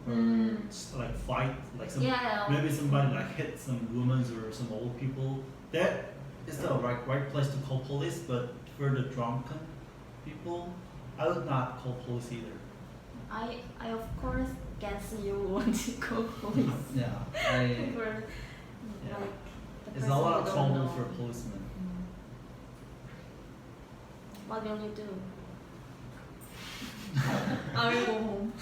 or like fight, like maybe somebody like hit some women or some old people, that is the right place to call police. But for the drunken people, I would not call police either. I of course guess you want to call police. Yeah, For, yeah. like, the It's a person lot you of don't trouble know. for policemen. What will you do? I will go home.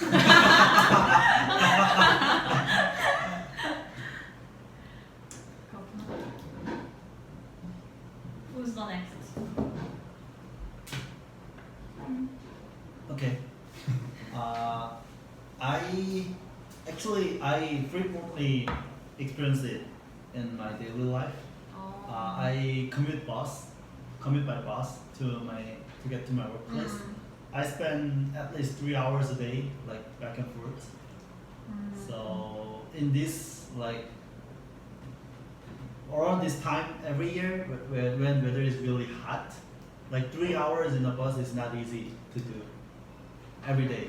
Who's the next? Okay. I frequently experience it in my daily life. Oh. I commute by bus to get to my workplace. I spend at least 3 hours a day, like back and forth. So in this, like around this time every year, when weather is really hot, like 3 hours in a bus is not easy to do every day.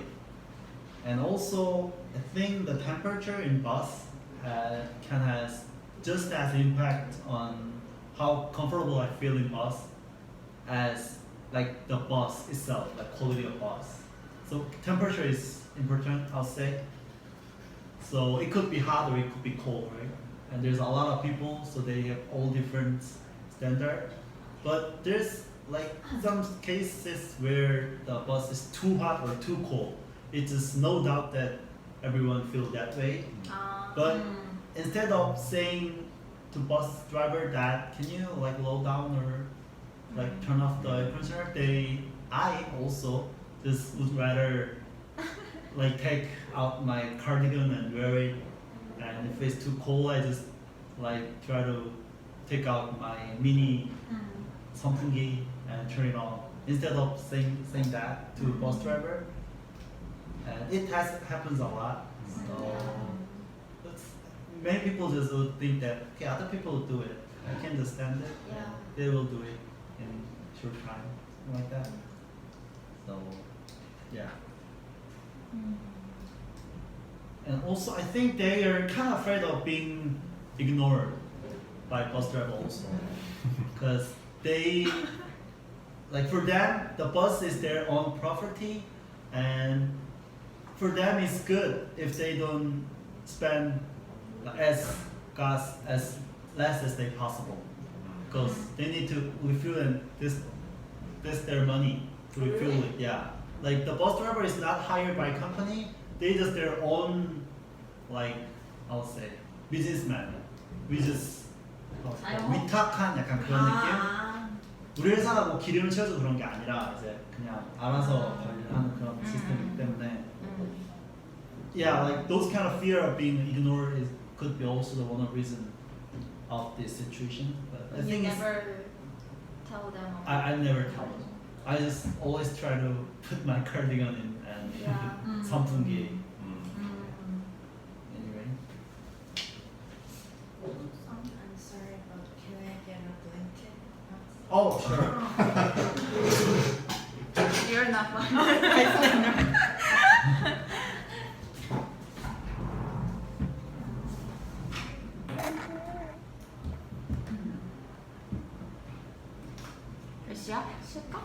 And also, I think the temperature in bus can has just as impact on how comfortable I feel in bus as like the bus itself, like quality of bus. So temperature is important, I'll say. So it could be hot or it could be cold, right? And there's a lot of people, so they have all different standard. But there's like some cases where the bus is too hot or too cold. It's just no doubt that everyone feels that way. But instead of saying to bus driver that, can you like low down or like turn off the air conditioner, I also just would rather like take out my cardigan and wear it, and if it's too cold I just like try to take out my mini 선풍기 and turn it on instead of saying that to bus driver. And it happens a lot. So many people just would think that okay, other people do it, I can understand it. Yeah. And they will do it in short time, something like that. So yeah. And also I think they are kind of afraid of being ignored by bus driver also, because they like for them the bus is their own property, and for them it's good if they don't spend as gas as less as they possible, because they need to refuel, and this their money to refuel it. Yeah, like the bus driver is not hired by company, they just their own, like I'll say businessman, which is 위탁한 약간 그런 느낌. 우리 회사가 뭐 기름을 채워서 그런 게 아니라 이제 그냥 알아서 관리하는 그런 시스템이기 때문에. Yeah, like those kind of fear of being ignored could be also the one of reason of this situation. But I You think never tell them. I never tell them. I just always try to put my cardigan in and Yeah. 선풍기. Anyway. I'm sorry, but can I get a blanket? Oh, sure. You're not one. 몇 시야? 쉴까?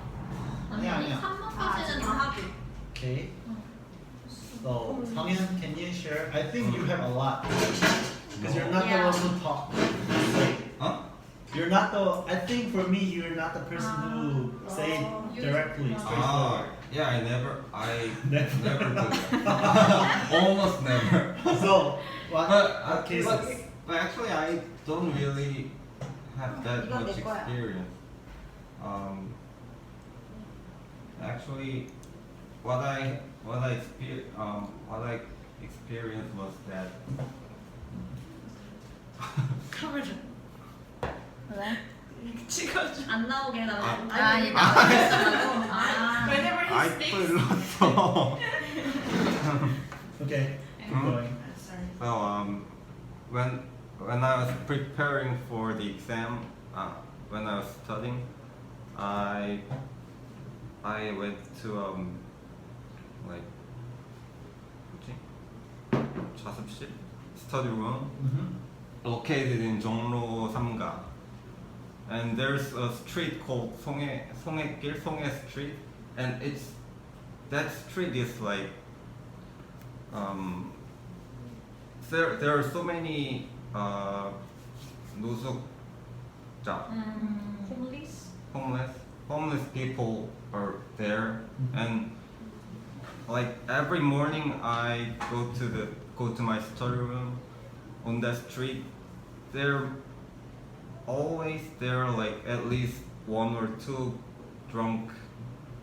아니야. 3번까지는 다 하고. Okay. So, 성현, can you share? I think you have a lot. Because you're not Yeah. the one who talk. Huh? You're not the. I think for me, you're not the person who say You- directly. Ah, straightforward. yeah, I never Never. do that. Almost never. So, what But cases? but actually, I don't really have that 이건 much 내 거야. experience. Actually, what I experienced was that 카메라 왜? 찍어줘. 안 나오게 해달라고. 얘 나오겠다고? Whenever he I speaks. 불렀어. Okay, keep Mm. going. Sorry. So when I was preparing for the exam, when I was studying, I went to like 뭐지? 자습실, 스터디룸, located in 종로 3가, and there's a street called 송해 Street, and that street is like there are so many 노숙자, homeless people are there, and like every morning I go to my study room on that street. There like at least one or two drunk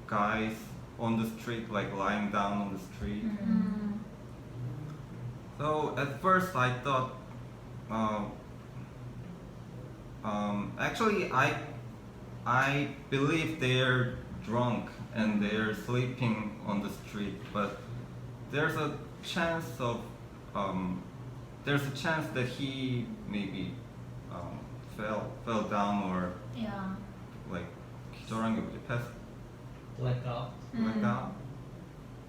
guys on the street, like lying down on the street. So at first I thought, actually I believe they're drunk and they're sleeping on the street, but there's a chance that he maybe fell down or Yeah. like 기절한 게 뭐지? Blackout. blackout,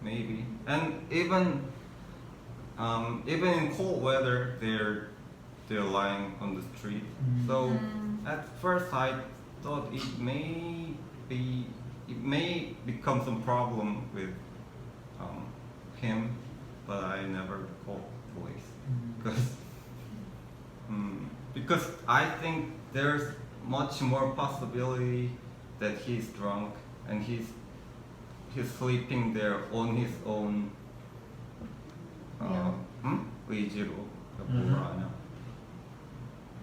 maybe. And even in cold weather, they're lying on the street. So at first I thought it may become some problem with him, but I never called police because I think there's much more possibility that he's drunk and he's sleeping there on his own 의지로 뭐라 하냐?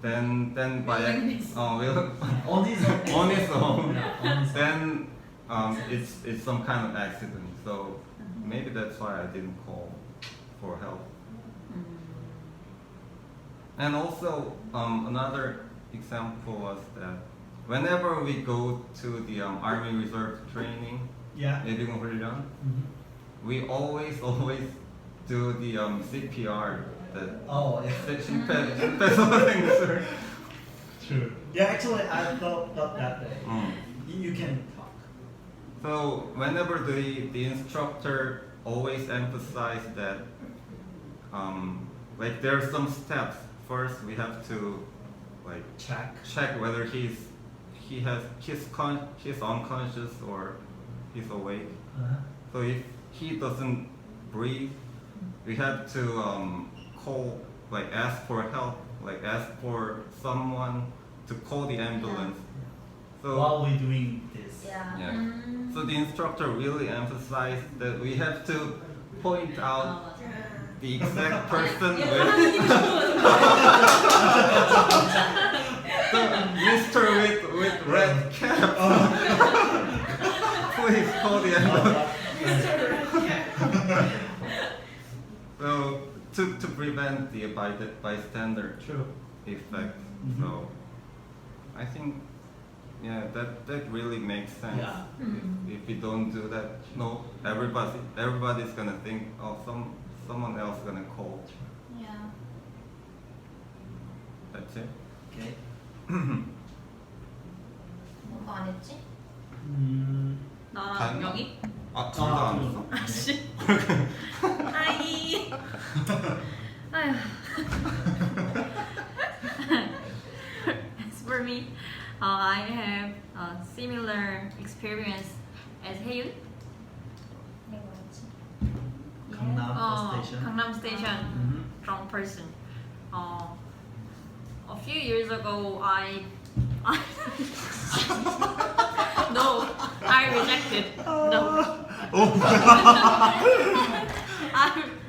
Then by On his own. on his own, Yeah, on his own. then it's some kind of accident. So maybe that's why I didn't call for help. And also another example was that whenever we go to the Army Reserve training, Yeah. 예비군 훈련, we always do the CPR. That Oh, yeah. 심폐소생술. True. Yeah, actually, I thought that way. You can talk. So whenever the instructor always emphasize that, like there are some steps. First, we have to like check whether he's unconscious or he's awake. So if he doesn't breathe, we have to call, like ask for help, like ask for someone to call the ambulance. So While we're doing this. yeah. So the instructor really emphasized that we have to point out the exact person with the Mr. with red cap. Please call the ambulance. So to prevent the bystander True. effect. So I think that really makes sense. Yeah. If we don't do that, no, everybody's gonna think, oh, someone else gonna call. Yeah. That's it. Okay. 뭐가 안 했지? 나랑 영희? 둘 다 안 했어? 아씨. 하이. 아휴. As for me, I have a similar experience as 혜윤. 내가 뭐였지? 강남 station. 강남 station. Drunk person. A few years ago, no, I rejected. No.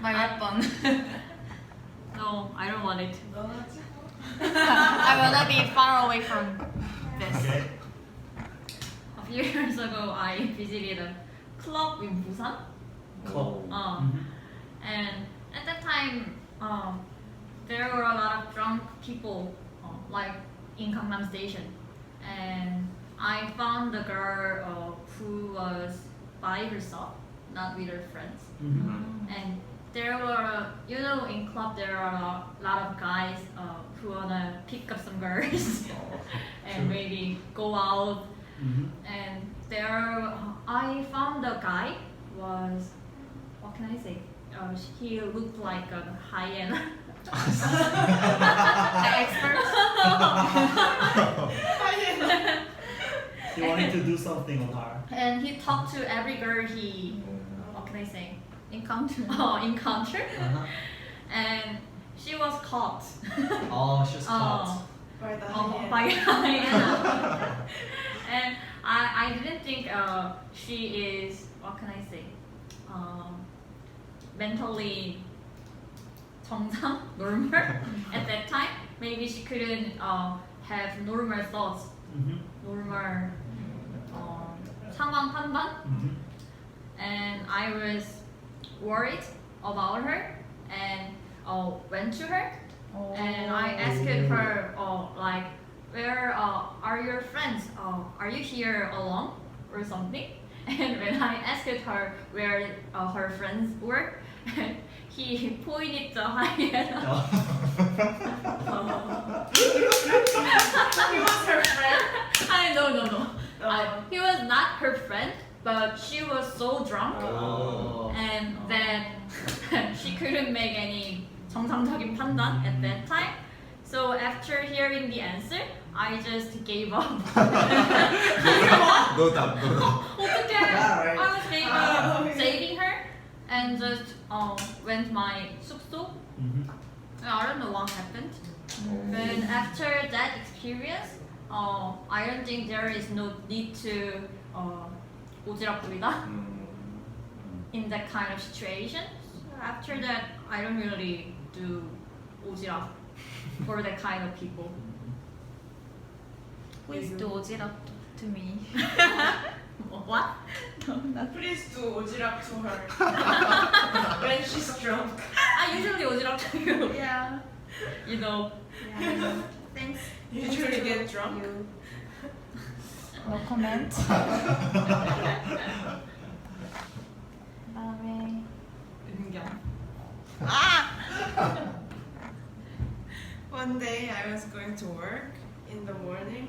말몇 번. No, I don't want it. I wanna be far away from this. Okay. A few years ago, I visited a club in Busan. Club. And at that time, there were a lot of drunk people, like in Gangnam Station. And I found the girl who was by herself, not with her friends. And there were, you know, in club there are a lot of guys who wanna pick up some girls and maybe go out. And there, I found the guy was, what can I say? He looked like a high-end expert. He wanted to do something on her. And he talked to every girl he, what can I say? Encounter. Encounter. And she was caught. Oh, she was caught. By the By hyena. And I didn't think she is, what can I say? Mentally 정상, normal at that time. Maybe she couldn't have normal thoughts, normal 상황 판단. And I was worried about her and went to her and I asked her like, where are your friends? Are you here alone or something? And when I asked her where her friends were, he pointed the hyena. He was her friend. No. He was not her friend, but she was so drunk and that she couldn't make any 정상적인 판단 at that time. So after hearing the answer, I just gave up. No doubt. 어떡해? Yeah, right. I was maybe saving her and just went my 숙소. I don't know what happened. But after that experience, I don't think there is no need to 오지랖 부리다 in that kind of situation. So after that, I don't really do 오지랖 for that kind of people. Please do 오지랖 to me. What? Please do 오지랖 to her when she's drunk. I usually 오지랖 to you. Yeah. You know. Yeah. Thanks. You usually get drunk. You. No comment. 다음에 은경. One day I was going to work in the morning.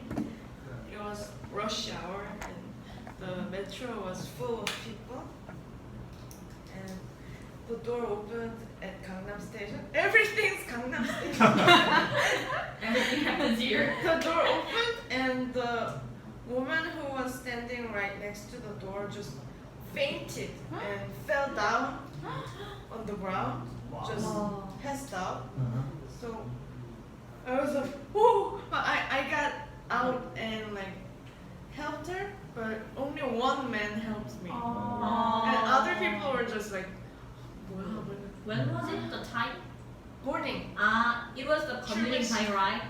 It was rush hour and the metro was full of people. And the door opened at Gangnam Station. Everything's Gangnam Station. Everything happens here. The door opened and the woman who was standing right next to the door just fainted and fell down on the ground, just passed out. So I was like, whoa! But I got out and like helped her, but only one man helped me. And other people were just like, wow. When was it? The time? Morning. It was the commuting Service. time, right?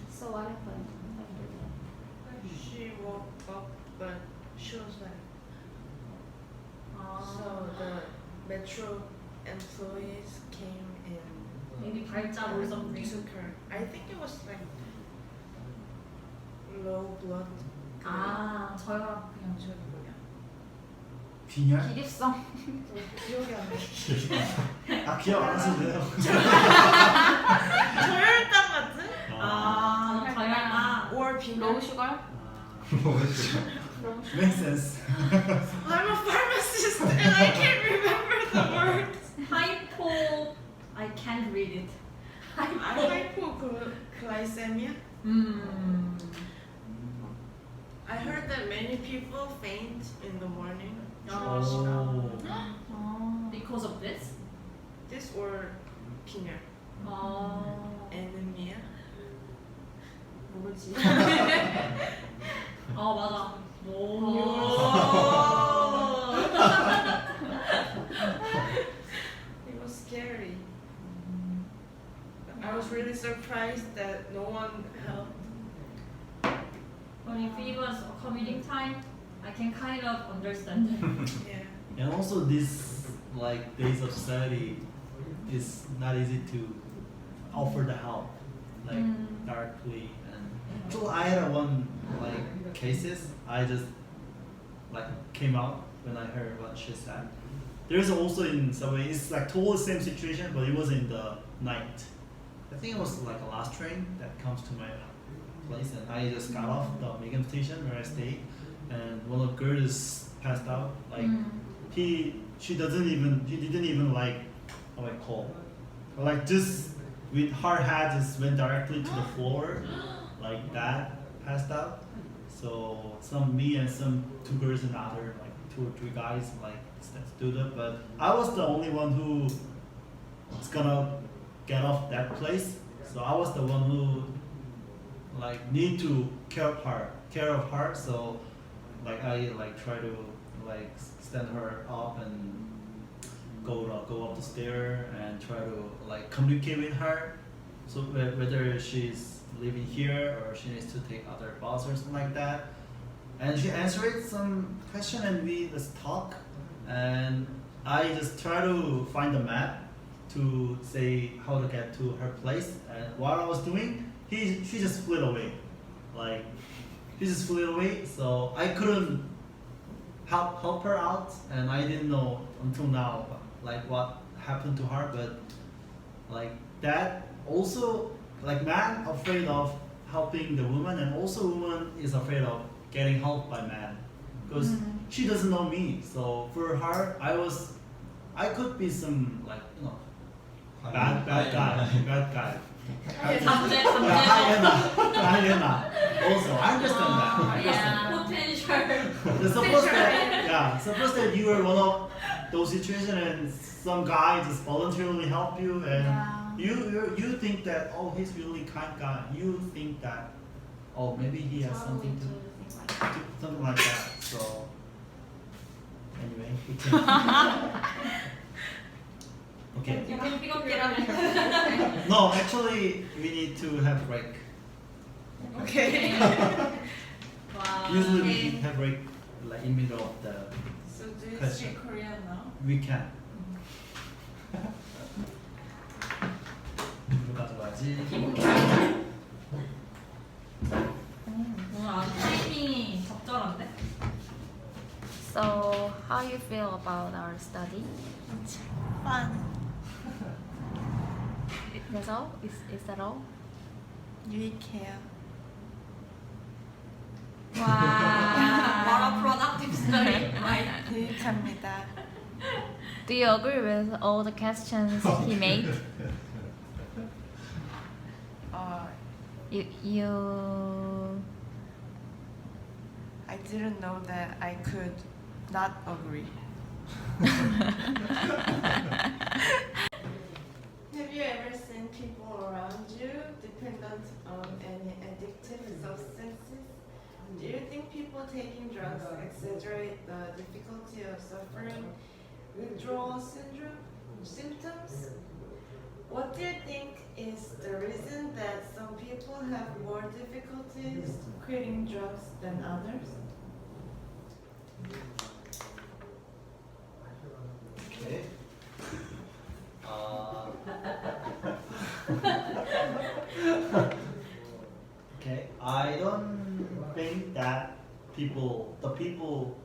So what happened? She woke up, but she was like, so the metro employees came and maybe 발작 or something. took her. I think it was like low blood. 저혈압 그냥 저기 뭐냐. 빈혈? 기립성. 기억이 안 나. 아, 기억 안 하셔도 돼요. 저혈당 같은? 저혈압. Or 빈혈? Low sugar. Makes sense. I'm a pharmacist and I can't remember the words. Hypo. I can't read it. Hypoglycemia. I heard that many people faint in the morning. Because of this? This or 빈혈. Anemia. 뭐지? 맞아. It was scary. I was really surprised that no one helped. But if it was a commuting time, I can kind of understand them. Yeah. And also this like days of study is not easy to offer the help like directly. And so I had one like cases I just like came out when I heard what she said. There's also in Subway, it's like totally same situation, but it was in the night. I think it was like a last train that comes to my place, and I just got off the Megan station where I stayed, and one of the girls passed out. Like she didn't even like how I call, like just with her head just went directly to the floor, like that, passed out. So me and some two girls and other like 2 or 3 guys like stood up, but I was the only one who was gonna get off that place. So I was the one who like need to care of her. So like I like try to like stand her up and go up the stair and try to like communicate with her. So whether she's living here or she needs to take other bus or something like that. And she answered some question and we just talk. And I just try to find a map to say how to get to her place. And while I was doing, she just flew away. Like she just flew away. So I couldn't help her out, and I didn't know until now like what happened to her. But like that also, like man afraid of helping the woman, and also woman is afraid of getting helped by man because she doesn't know me. So for her, I could be some like bad guy. Hyena. Also, I understand that. Yeah, potential. Suppose that you were one of those situations and some guy just voluntarily help you, and you think that he's really kind guy. You think that maybe he has something like that. So anyway, we can. Okay. You can pick up it. No, actually, we need to have break. Okay. Wow. Usually we have break like in middle of the. So do you Question. speak Korean now? We can. 이거 가져가지. 오늘 아주 타이밍이 적절한데? So, how you feel about our study? Fun. That's all? Is that all? 유익해요. Wow. What a productive study, right? 유익합니다. Do you agree with all the questions he made? You I didn't know that I could not agree. Have you ever seen people around you dependent on any addictive substances? Do you think people taking drugs exaggerate the difficulty of suffering withdrawal symptoms? What do you think is the reason that some people have more difficulties quitting drugs than others? Okay. Okay. I don't think that the people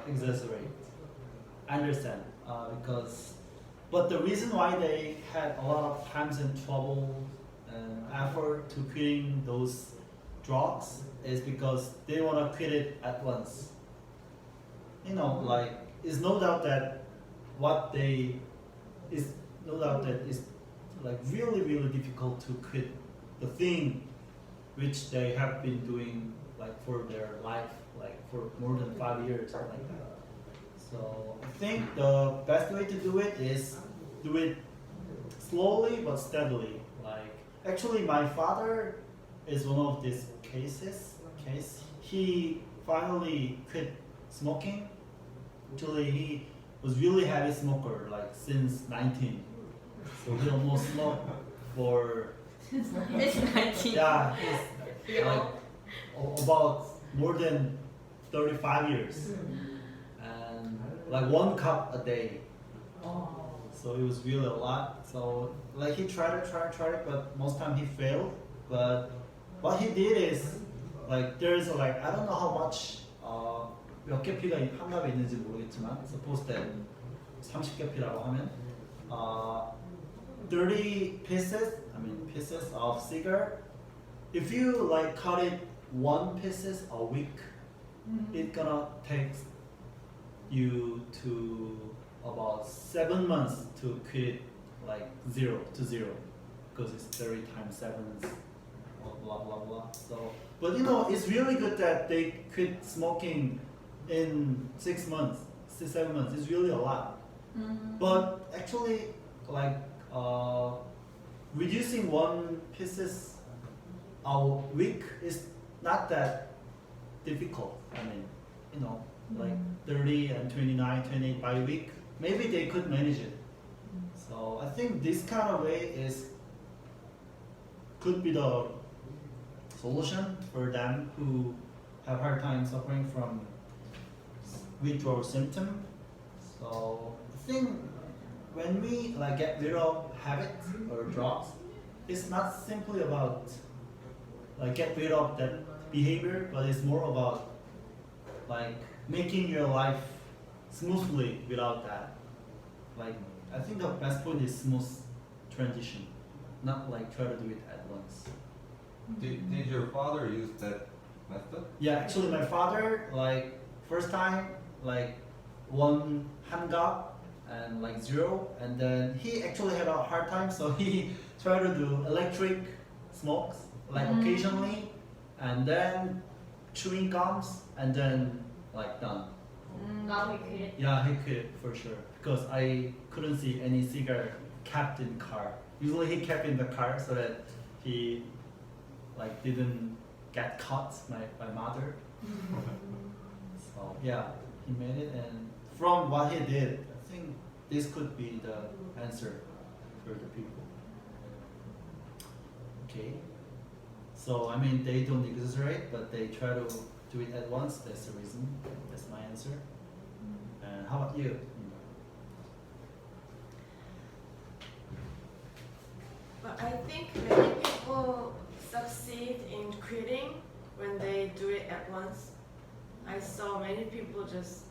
exaggerate. I understand but the reason why they had a lot of times and trouble and effort to quitting those drugs is because they want to quit it at once. Like it's no doubt that it's like really really difficult to quit the thing which they have been doing like for their life, like for more than 5 years, something like that. So I think the best way to do it is do it slowly but steadily. Like actually my father is one of these cases. He finally quit smoking. Actually he was really heavy smoker like since 19. So he almost smoked for It's 19. he's like about more than 35 years, and like 1 cup a day. So it was really a lot. So like he tried it, but most time he failed. But what he did is like there's like I don't know how much 몇 개 피가 한 갑에 있는지 모르겠지만 suppose that 30개 피라고 하면 30 pieces of cigar. If you like cut it 1 pieces a week, it's gonna take you to about 7 months to quit it like 0 to 0 because it's 30 times 7 is blah blah blah. So, but you know, it's really good that they quit smoking in 6 months, 7 months. It's really a lot. But actually, like reducing 1 pieces a week is not that difficult. I mean, you know, like 30 and 29, 28 by week, maybe they could manage it. So I think this kind of way could be the solution for them who have hard time suffering from withdrawal symptom. So I think when we like get rid of habits or drugs, it's not simply about like get rid of that behavior, but it's more about like making your life smoothly without that. Like I think the best point is smooth transition, not like try to do it at once. Did your father use that method? Yeah, actually my father like first time like 1 cup and like 0, and then he actually had a hard time, so he tried to do electric smokes like occasionally, and then chewing gums, and then like done. Now we quit it. Yeah, he quit it for sure because I couldn't see any cigar kept in car. Usually he kept in the car so that he like didn't get caught by mother. So yeah, he made it, and from what he did, I think this could be the answer for the people. Okay. So I mean they don't exaggerate, but they try to do it at once. That's the reason. That's my answer. And how about you? But I think many people succeed in quitting when they do it at once. I saw many people just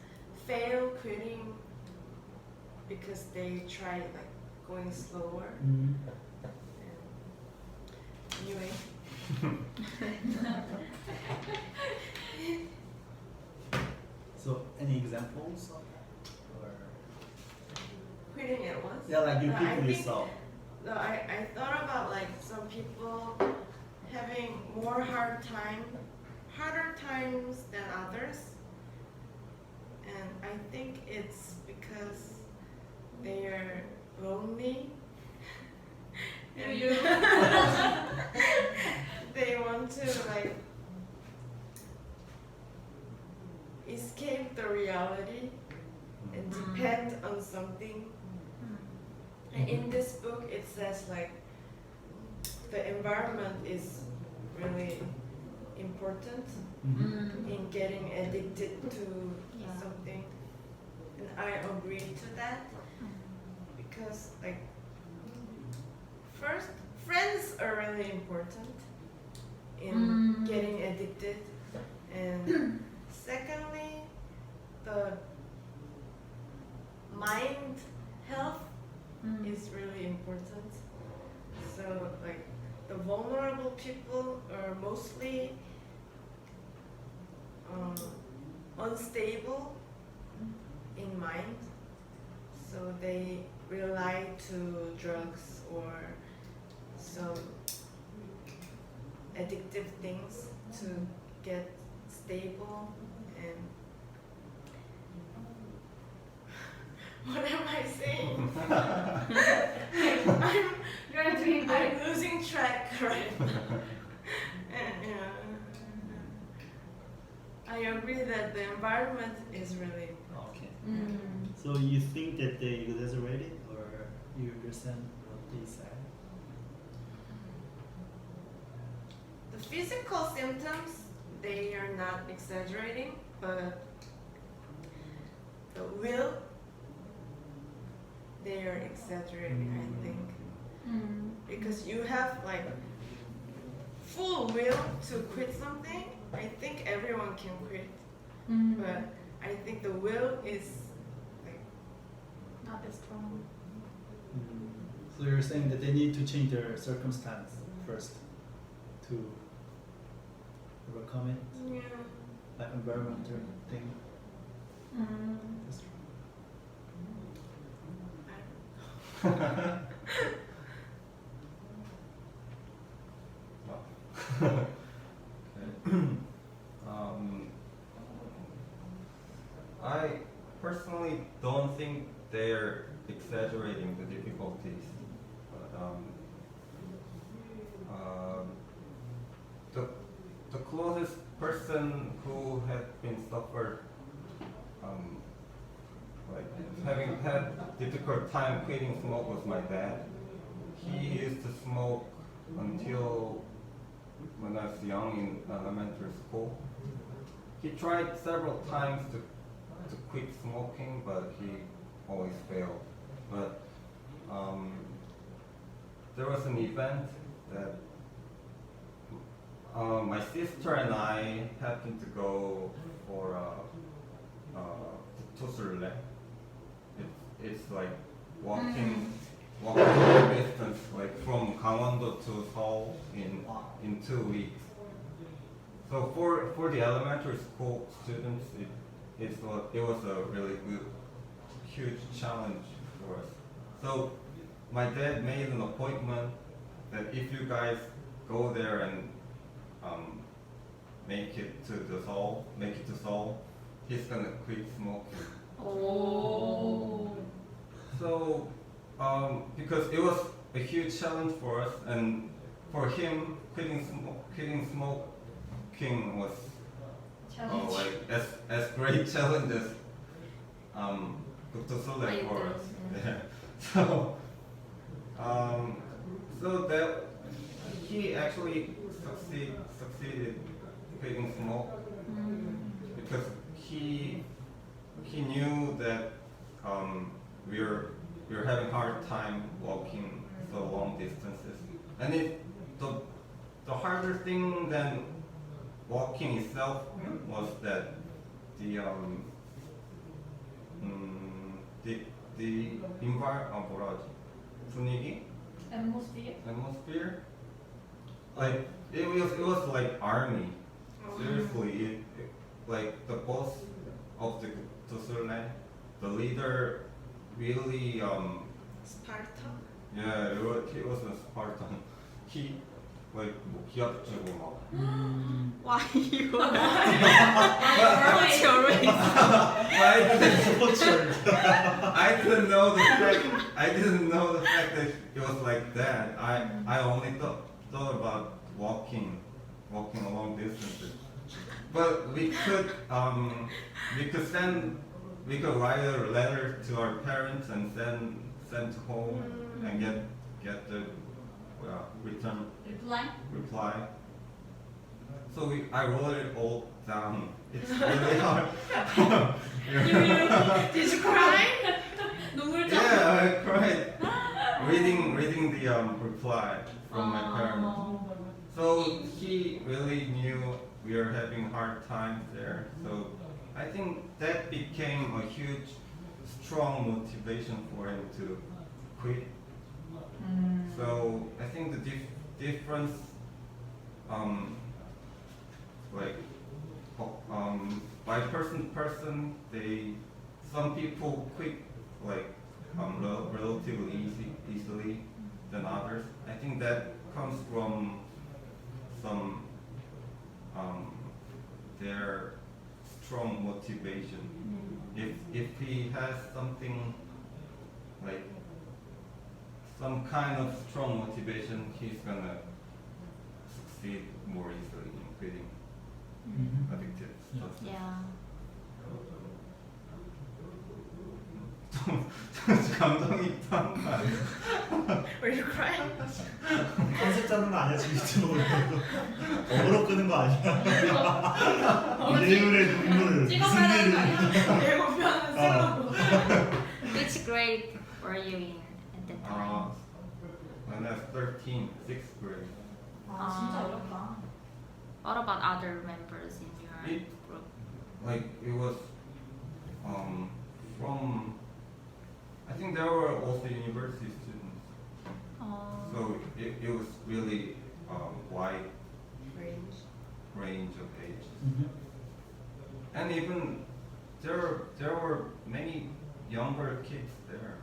fail quitting because they tried like going slower. Mm. Anyway. So any examples of that? Or Quitting at once? yeah, like you I people you think- saw. No, I thought about like some people having harder times than others, and I think it's because they are lonely. And they want to like escape the reality and depend on something. And in this book, it says like the environment is really important in getting addicted to Yeah. something, and I agree to that because like first, friends are really important in getting addicted, and secondly, the mind health is really important. So like the vulnerable people are mostly unstable in mind, so they rely to drugs or some addictive things to get stable. And what am I saying? You're doing great. I'm losing track right now. And I agree that the environment is really important. Okay. So you think that they exaggerated, or you understand what they said? The physical symptoms they are not exaggerating, but the will, they are exaggerating, I think. Because you have like full will to quit something. I think everyone can quit, but I think the will is like Not as strong. So you're saying that they need to change their circumstance first to overcome it, yeah. like environmental thing. That's I personally don't think they're exaggerating the difficulties, but the closest person who had been suffered, like having had difficult time quitting smoke was my dad. He used to smoke until when I was young in elementary school. He tried several times to quit smoking, but he always failed. But there was an event that my sister and I happened to go for 독서를. It's like walking distance, like from Gangwon-do to Seoul in 2 weeks. So for the elementary school students, it was a really good, huge challenge for us. So my dad made an appointment that if you guys go there and make it to Seoul, he's gonna quit smoking. Oh. So because it was a huge challenge for us, and for him, quitting smoking was like as great challenge as 독서소래 for us. Yeah. So that he actually succeeded quitting smoke because he knew that we're having hard time walking so long distances, and the harder thing than walking itself was that the environment, 분위기, atmosphere, like it was like army. Seriously, like the boss of the 독서소래, the leader, really Sparta. yeah, he was a Spartan. He like 기합주고 막. Why you? But What's your race? I didn't know the fact that it was like that. I only thought about walking long distances. But we could write a letter to our parents and send home and get the return reply. So I wrote it all down. It's really hard. Did you cry? Yeah, I cried reading the reply from my parents. So he really knew we are having hard times there. So I think that became a huge, strong motivation for him to quit. So I think the difference, by person, some people quit like relatively easily than others. I think that comes from some their strong motivation. If he has something like some kind of strong motivation, he's gonna succeed more easily in quitting addictive substances. Yeah. 감정이입한 거 아니야? Were you crying? 컨셉 잡는 거 아니야 지금? 어그로 끄는 거 아니야? 이대율의 눈물 무슨 일이? 예고편 쓰라고. Which grade were you in at that time? When I was 13, 6th grade. 아 진짜 어렵다. What about other members in your It- group? Like it was from I think there were also university students. So it was really wide range of ages. And even there were many younger kids there.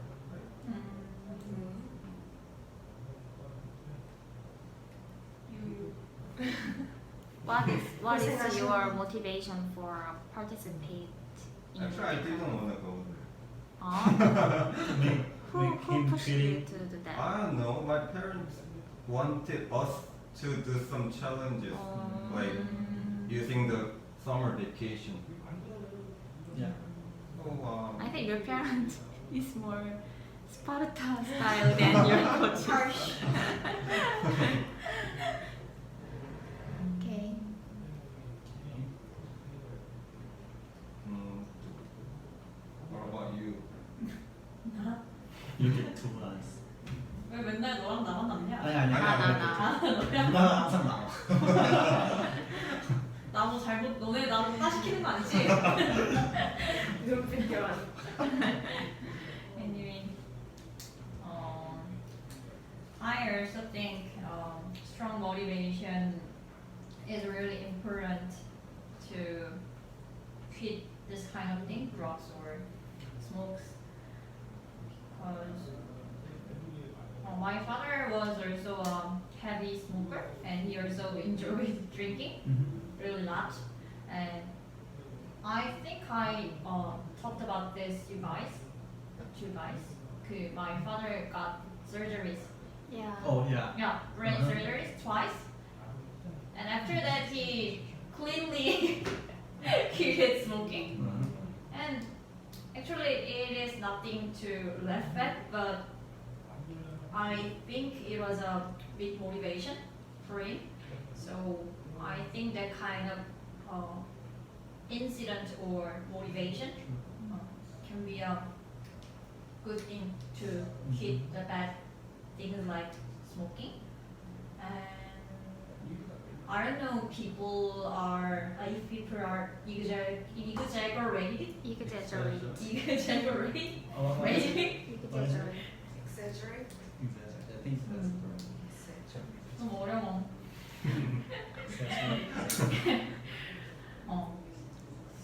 Like, What is your motivation for participate in? actually, I didn't want to go there. Oh. Make Who him pushed you feel. to do that? I don't know. My parents wanted us to do some challenges, like using the summer vacation. Yeah. So I think your parents is more Sparta style than your coach. Okay. what about you? You get 2 months. 왜 맨날 너랑 나만 남냐? 아니. 나. 누나가 항상 나와. 나 뭐 잘못 너네 나 뭐 따시키는 거 아니지? 눈빛 교환. Anyway, I also think strong motivation is really important to quit this kind of thing, drugs or smokes. Because my father was also a heavy smoker and he also enjoyed drinking really lot. And I think I talked about this to you guys. My father got surgeries. Yeah. Oh yeah. Yeah, brain surgeries twice. And after that he cleanly quit smoking. And actually it is nothing to laugh at, but I think it was a big motivation for him. So I think that kind of incident or motivation can be a good thing to keep the bad things like smoking. And I don't know, if people are exaggerated, Exaggerate. exaggerated, Exaggerate. Exaggerate. I think that's the word. 좀 어려워.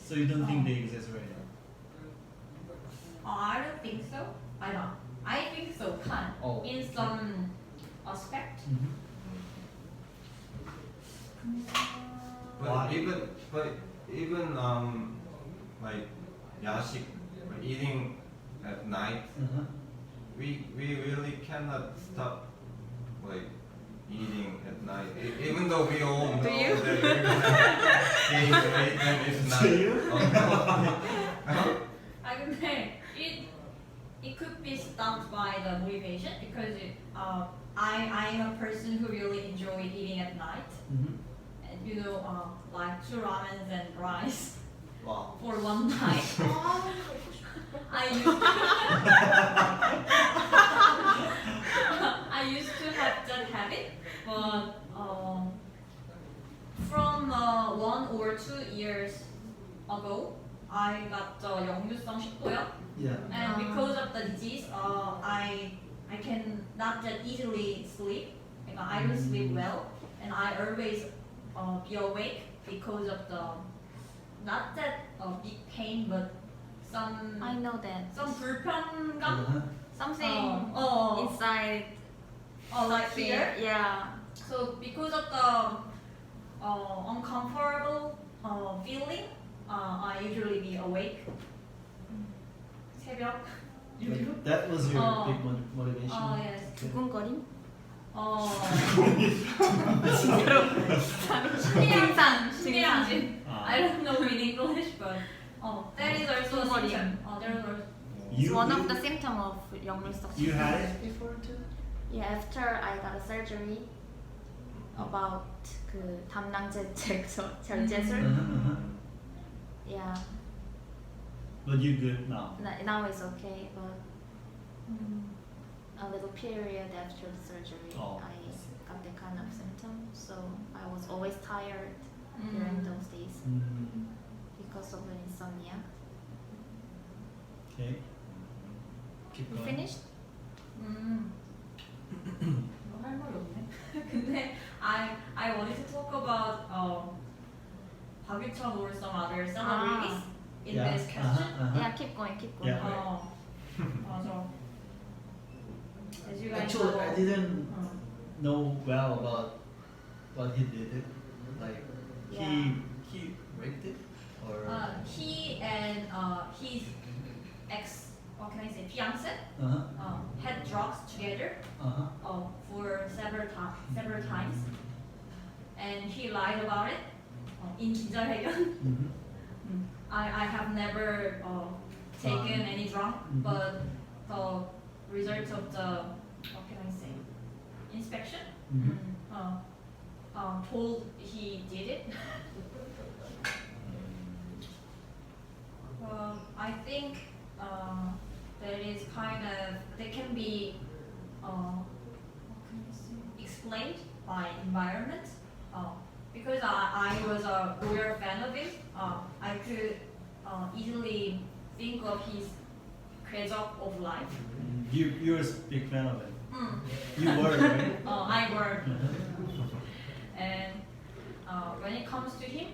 So you don't think they exaggerate? I don't think so. I think so, can Oh. in some aspect. But even like yashik, like eating at night, we really cannot stop like eating at night. Even though we all know Do you? that we're gonna gain weight and it's not. Do you? I 근데 it could be stopped by the motivation because I'm a person who really enjoy eating at night. And you know, like 2 ramens and rice Wow. for one night. I used to have that habit, but from 1 or 2 years ago, I got 역류성 식도염. Yeah. And because of the disease, I can not that easily sleep. I don't sleep well, and I always be awake because of the not that big pain, but some I know that. 불편감. Something inside. Like here. Yeah. So because of the uncomfortable feeling, I usually be awake. 새벽. But that was your big motivation. Yes. 두근거림? 심리상진. I don't know in English, but that is also a 두근거림. symptom. There is also It's one of the symptoms of 역류성. You had it before too? Yeah, after I got a surgery about 그 담낭제 절제술. Yeah, But you good now. now it's okay, but a little period after the surgery, Oh. I got that kind of symptom. So I was always tired during those days because of the insomnia. Okay. Keep You going. finished? 할 말이 없네. 근데 I wanted to talk about 박유천 or some other celebrities in Yeah. this question. Yeah, keep going, keep going. Yeah. 맞아. As you guys Actually, know, I didn't know well about what he did. Like Yeah. he raped it or. he and his ex, what can I say, fiance, had drugs together for several times, and he lied about it in 기자회견. I have never taken any drug, but the result of the, what can I say, inspection told he did it. I think that is kind of, that can be what can I say, explained by environment. Because I was a real fan of him, I could easily think of his 궤적 of life. You're a big fan of it. You were, right? I were. And when it comes to him,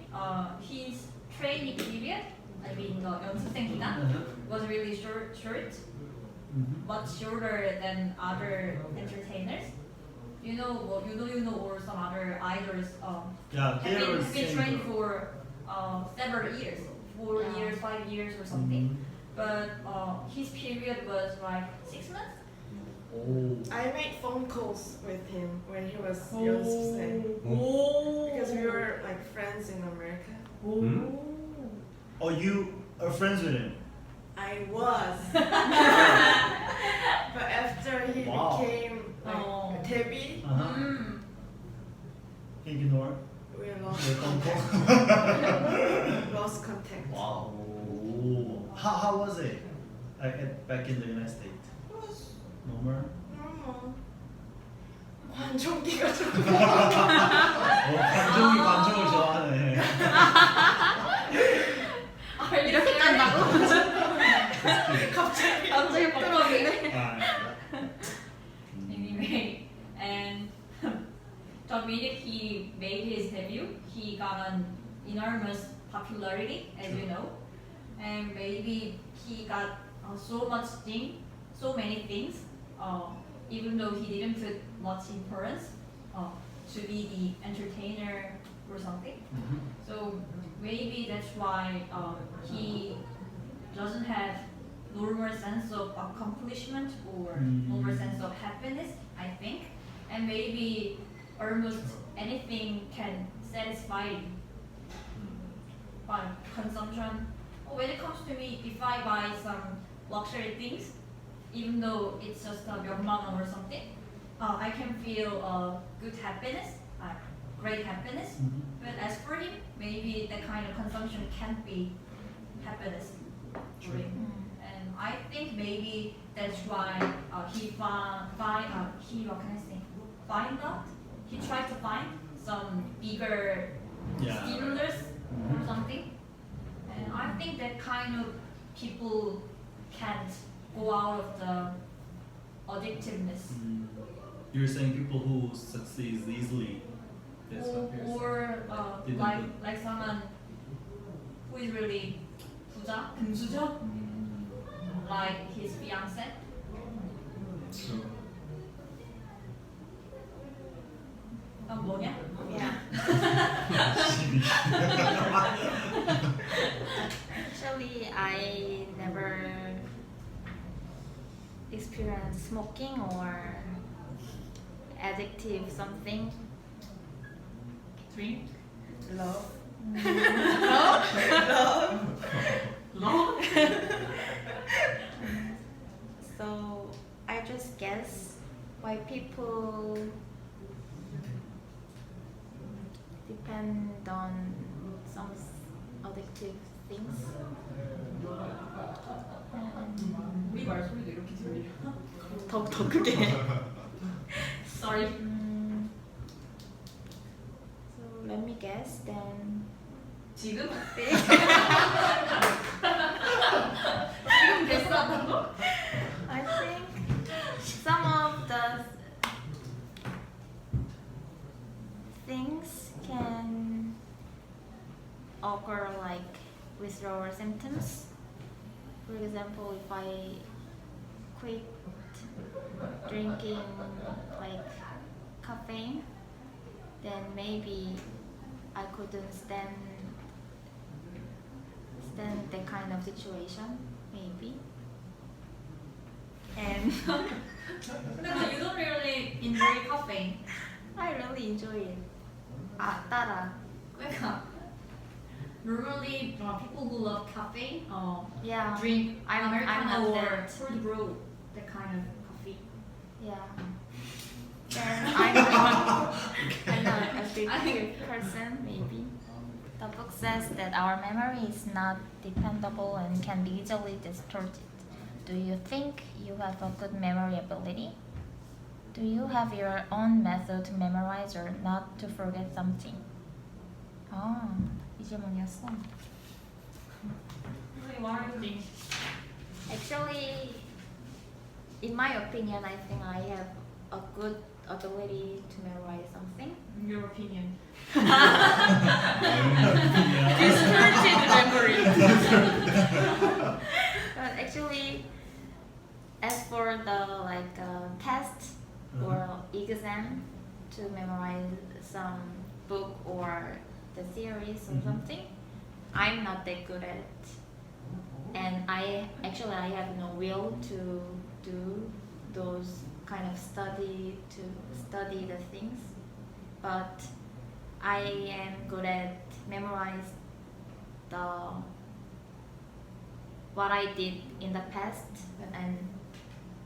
his training period, I mean the 연습생 기간, was really short, much shorter than other entertainers. You know, or some other idols Yeah, they were have been same trained group. for several years, 4 Yeah. years, 5 years or something. But his period was like 6 months. Oh. I made phone calls with him when he was 연습생 because we were like friends in America. Oh, you are friends with him. I was. But after he Wow. became like Debbie, Ignore. we lost Your phone contact. call. Lost contact. Wow. How was it? Back in the United States. It was Normal. normal. 관종기가 좀 관종이 관종을 좋아하네. 이렇게 깐다고? 갑자기 갑자기 부끄러운데? Anyway, and the minute he made his debut, he got an enormous popularity, as you know, and maybe he got so many things, even though he didn't put much importance to be the entertainer or something. So maybe that's why he doesn't have normal sense of accomplishment or normal sense of happiness, I think. And maybe almost anything can satisfy him by consumption. When it comes to me, if I buy some luxury things, even though it's just a 명랑 or something, I can feel good happiness, great happiness. But as for him, maybe that kind of consumption can't be happiness for him. And I think maybe that's why he what can I say? He tried to find some bigger Yeah. stimulus or something. And I think that kind of people can't go out of the addictiveness. You're saying people who succeed easily. That's what you're saying. Or Didn't like someone who is really 부자, 금수저, like his fiance. True. 난 뭐냐? Yeah. Actually, I never experienced smoking or addictive something. Drink? Love. Love? So I just guess why people depend on some addictive things. 우리 말소리도 이렇게 들려. 더 크게. Sorry. So let me guess then. 지금? 지금 됐어? I think some of the things can occur like withdrawal symptoms. For example, if I quit drinking like caffeine, then maybe I couldn't stand that kind of situation, maybe. And No, you don't really enjoy caffeine. I really enjoy it. 따라. 그러니까 normally people who love caffeine Yeah. drink I'm Americano not or that. cold brew, that kind of coffee. Yeah. Then I'm not a big person, maybe. The book says that our memory is not dependable and can be easily distorted. Do you think you have a good memory ability? Do you have your own method to memorize or not to forget something? 이 질문이었어. What do you think? Actually, in my opinion, I think I have a good ability to memorize something. In your opinion. Distorted memory. But actually, as for the test or exam to memorize some book or the theories or something, I'm not that good at it. And I have no will to do those kind of study the things, but I am good at memorize what I did in the past and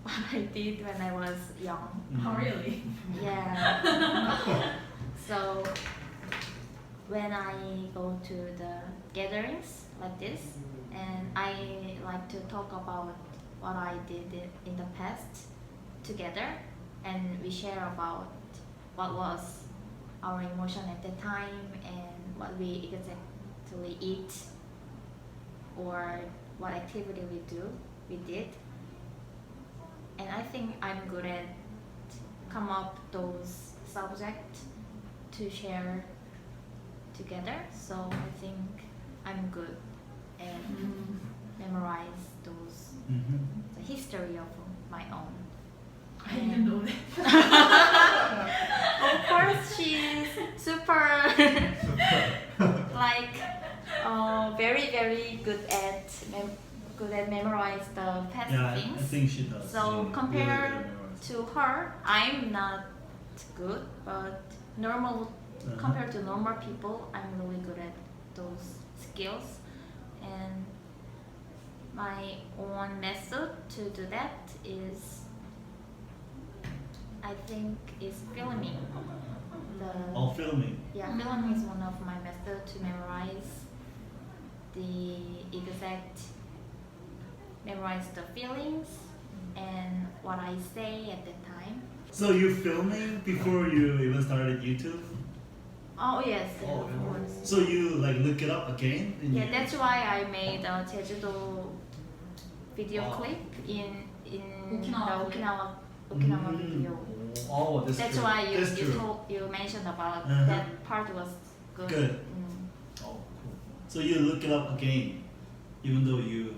what I did when I was young. Oh, really? Yeah. So when I go to the gatherings like this, and I like to talk about what I did in the past together, and we share about what was our emotion at the time and what we exactly eat or what activity we did. And I think I'm good at come up those subjects to share together. So I think I'm good at memorize those the history of my own. I didn't know that. Of course, she's super very very good at memorize the past Yeah, I things. think she does. So She really compared memorizes. to her, I'm not good, but compared to normal people, I'm really good at those skills. And my own method to do that is, I think, is filming. Filming. Yeah, filming is one of my methods to memorize the feelings and what I say at the time. So you filming before you even started YouTube? Oh yes, Oh, of course. So you look it up again? Yeah, that's why I made a Jeju-do video Oh. clip in Okinawa. the Okinawa video. Oh, That's true. why That's true. you mentioned about Uh-huh. that part was good. Good. Mm. Oh, cool. So you look it up again, even though you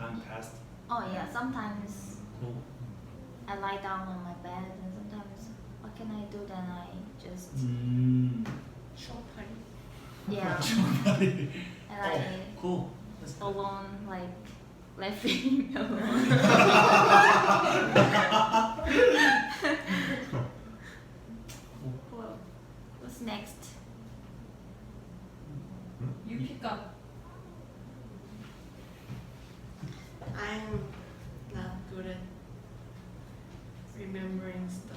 time passed. Oh yeah, sometimes Cool. I lie down on my bed and sometimes what can I do? Then I just yeah, and I Cool. That's good. alone laughing alone. Well, what's next? You pick up. I'm not good at remembering stuff.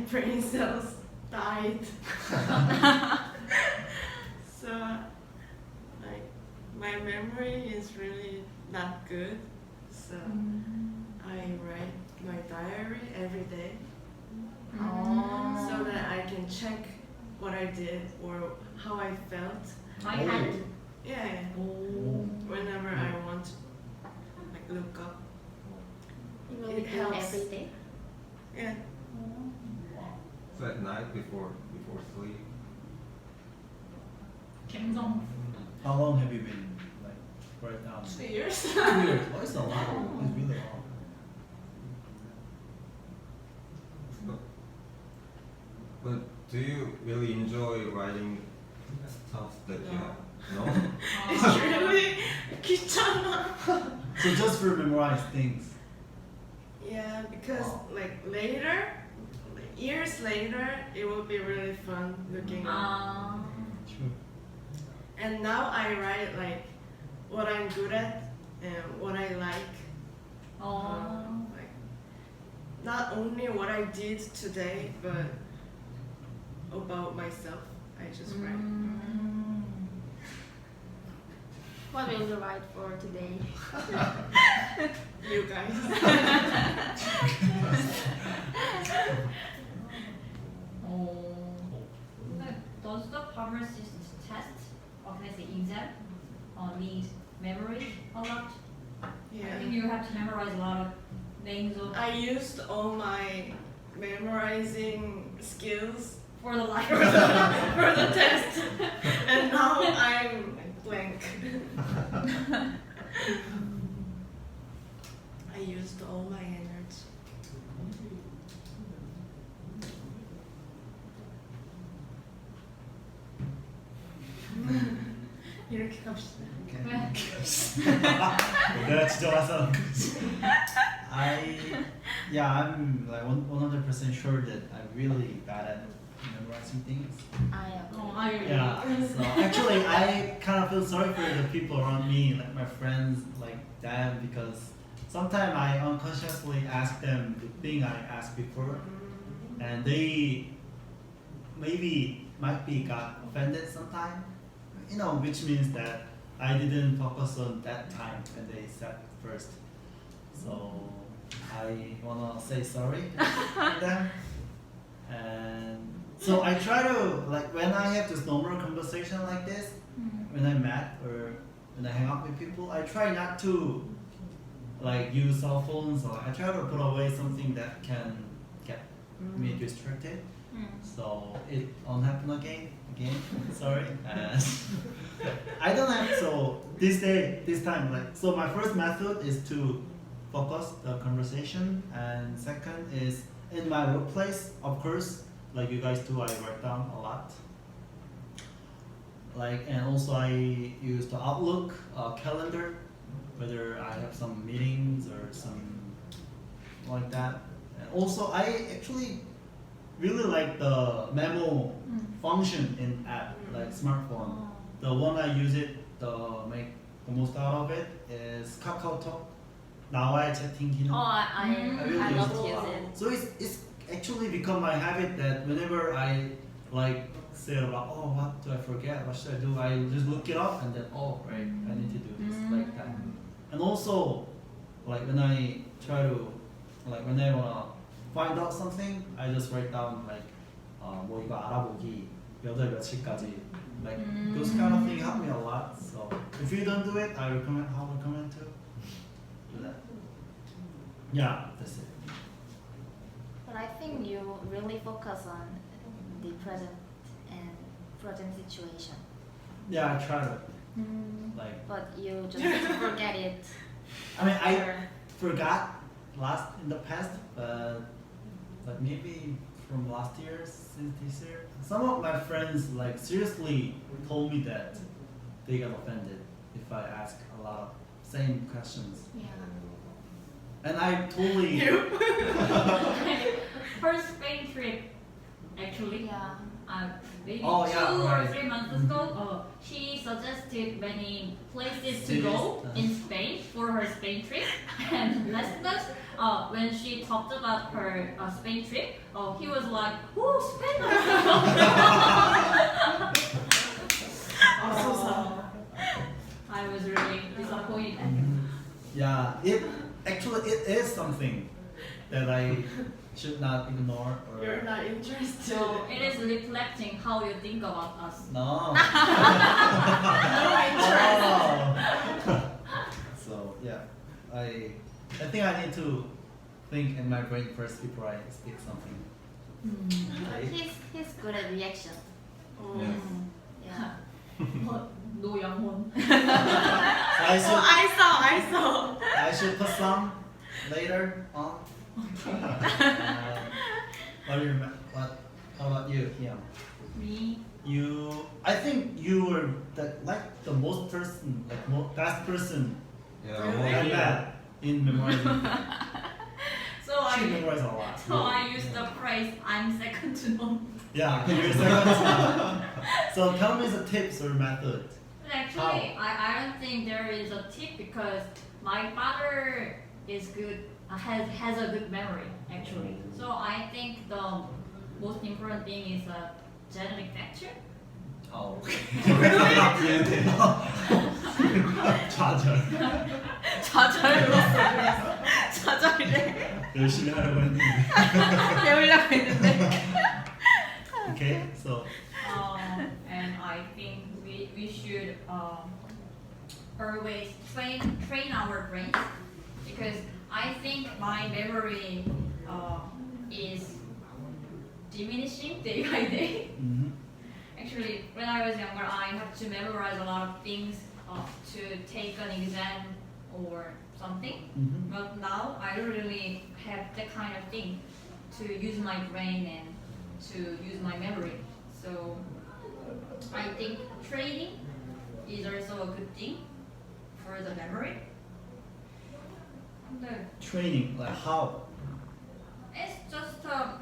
brain cells died. So, like, my memory is really not good. So, I write my diary every day so that I can check what I did or how I felt. My hand. Yeah, whenever I want to like look up. You will It be doing helps. every day. Yeah. So at night before sleep. 감성. How long have you been like right now? 2 years. 2 years. Oh, it's a lot. It's really long. But do you really enjoy writing stuff that you have? No? It's really 귀찮아. So just for memorize things. Yeah, because like later, years later, it will be really fun looking up. True. And now I write like what I'm good at and what I like. Like not only what I did today, but about myself. I just write. What will you write for today? You guys. Does the pharmacist test, or can I say exam, need memory a lot? I think Yeah. you have to memorize a lot of names of I used all my memorizing skills for the life. for the test, and now I'm blank. I used all my energy. 이렇게 갑시다. 내가 진짜 와서 I'm like 100% sure that I'm really bad at memorizing things. I agree. Yeah. So actually, I kind of feel sorry for the people around me, like my friends, like them, because sometimes I unconsciously ask them the thing I asked before, and they might be got offended sometimes. You know, which means that I didn't focus on that time when they said first. So I wanna say sorry to them. And so I try to, like, when I have this normal conversation like this, when I'm mad or when I hang out with people, I try not to like use cell phones, or I try to put away something that can get me distracted. So it won't happen again. Sorry. I don't have, so this time, like, so my first method is to focus the conversation, and second is in my workplace, of course, like you guys do, I write down a lot. Like, and also I use the Outlook calendar, whether I have some meetings or some like that. And also I actually really like the memo function in app, like smartphone. The one I use it to make the most out of it is KakaoTalk. 나와의 채팅 기능. I love to use it. So it's actually become my habit that whenever I like say about, oh, what do I forget? What should I do? I just look it up and then, oh, right, I need to do this, like that. And also, like when I try to, like when I wanna find out something, I just write down like, 뭐 이거 알아보기 몇 월 며칠까지. Like those kind of things help me a lot. So if you don't do it, I recommend to do that. Yeah, that's it. But I think you really focus on the present situation. Yeah, I try to. Like, But you just forget it. I mean, I Or- forgot in the past, but maybe from last year, since this year, some of my friends like seriously told me that they got offended if I ask a lot of same questions, Yeah. and I totally First Spain trip, actually, Yeah. maybe Oh, yeah, 2 or right. 3 months ago, she suggested many places to go in Spain for her Spain trip. And last month, when she talked about her Spain trip, he was like, "Oh, Spain!" I was really disappointed. Yeah, it is something that I should not ignore. Or You're not interested. So it is reflecting how you think about us. no. No interest. Oh. So yeah, I think I need to think in my brain first before I speak something. But Okay. he's good at reaction. Yes. Yeah. No 영혼. I Oh, I saw. I should put some later on. How about you, Kiam? Me. I think you were the most person, best person Yeah. Really? I met in memorizing. So She I memorized a lot. so I use the phrase "I'm second to none." Yeah, you're second. So tell me the tips or method. But actually, I don't think there is a tip because my father is good, has a good memory actually. So I think the most important thing is a genetic factor. Oh. 좌절. 열심히 하려고 했는데. 배우려고 했는데. Okay, so And I think we should always train our brains because I think my memory is diminishing day by day. Actually, when I was younger, I had to memorize a lot of things to take an exam or something. But now I don't really have that kind of thing to use my brain and to use my memory. So I think training is also a good thing for the memory. 근데 training, like how? it's just what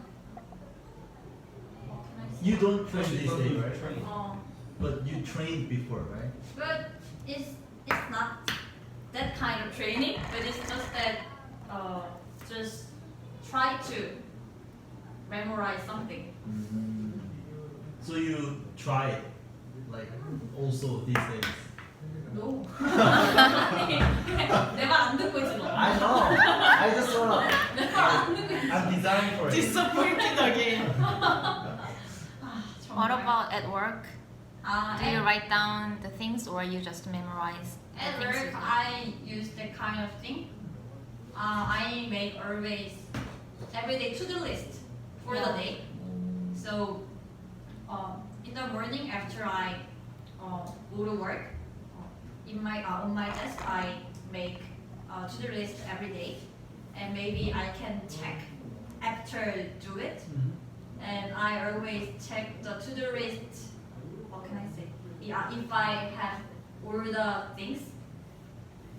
can I say? You don't train these days, right? Train. But you trained before, right? But it's not that kind of training, but it's just that just try to memorize something. So you try it, like also these days. No. 내 말 안 듣고 있어. I know. I just wanna. 내 말 안 듣고 있어. I'm designing for it. Disappointed again. What about at work? Do you at, write down the things or you just memorize the at things you work, do? I use that kind of thing. I make always everyday to-do list for the day. So in the morning after I go to work, on my desk I make a to-do list every day, and maybe I can check after do it. And I always check the to-do list. What can I say? Yeah, if I have all the things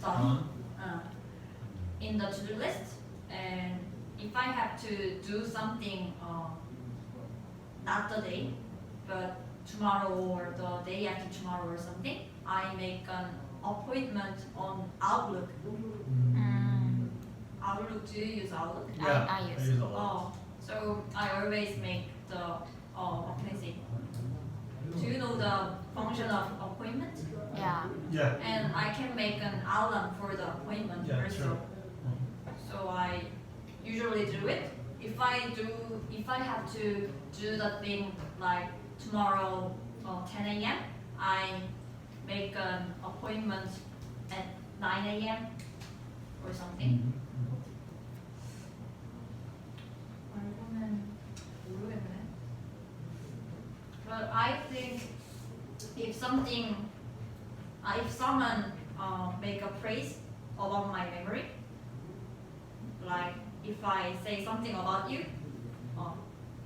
done in the to-do list, and if I have to do something not the day, but tomorrow or the day after tomorrow or something, I make an appointment on Outlook. Outlook, do you use Outlook? Yeah, I use. a lot. So I always make the what can I say? Do you know the function of appointment? Yeah. Yeah. And I can make an alarm for the appointment Yeah, also. sure. So I usually do it. If I have to do the thing like tomorrow 10 a.m., I make an appointment at 9 a.m. or something. 알고는 모르겠네. But I think if someone make a praise about my memory, like if I say something about you,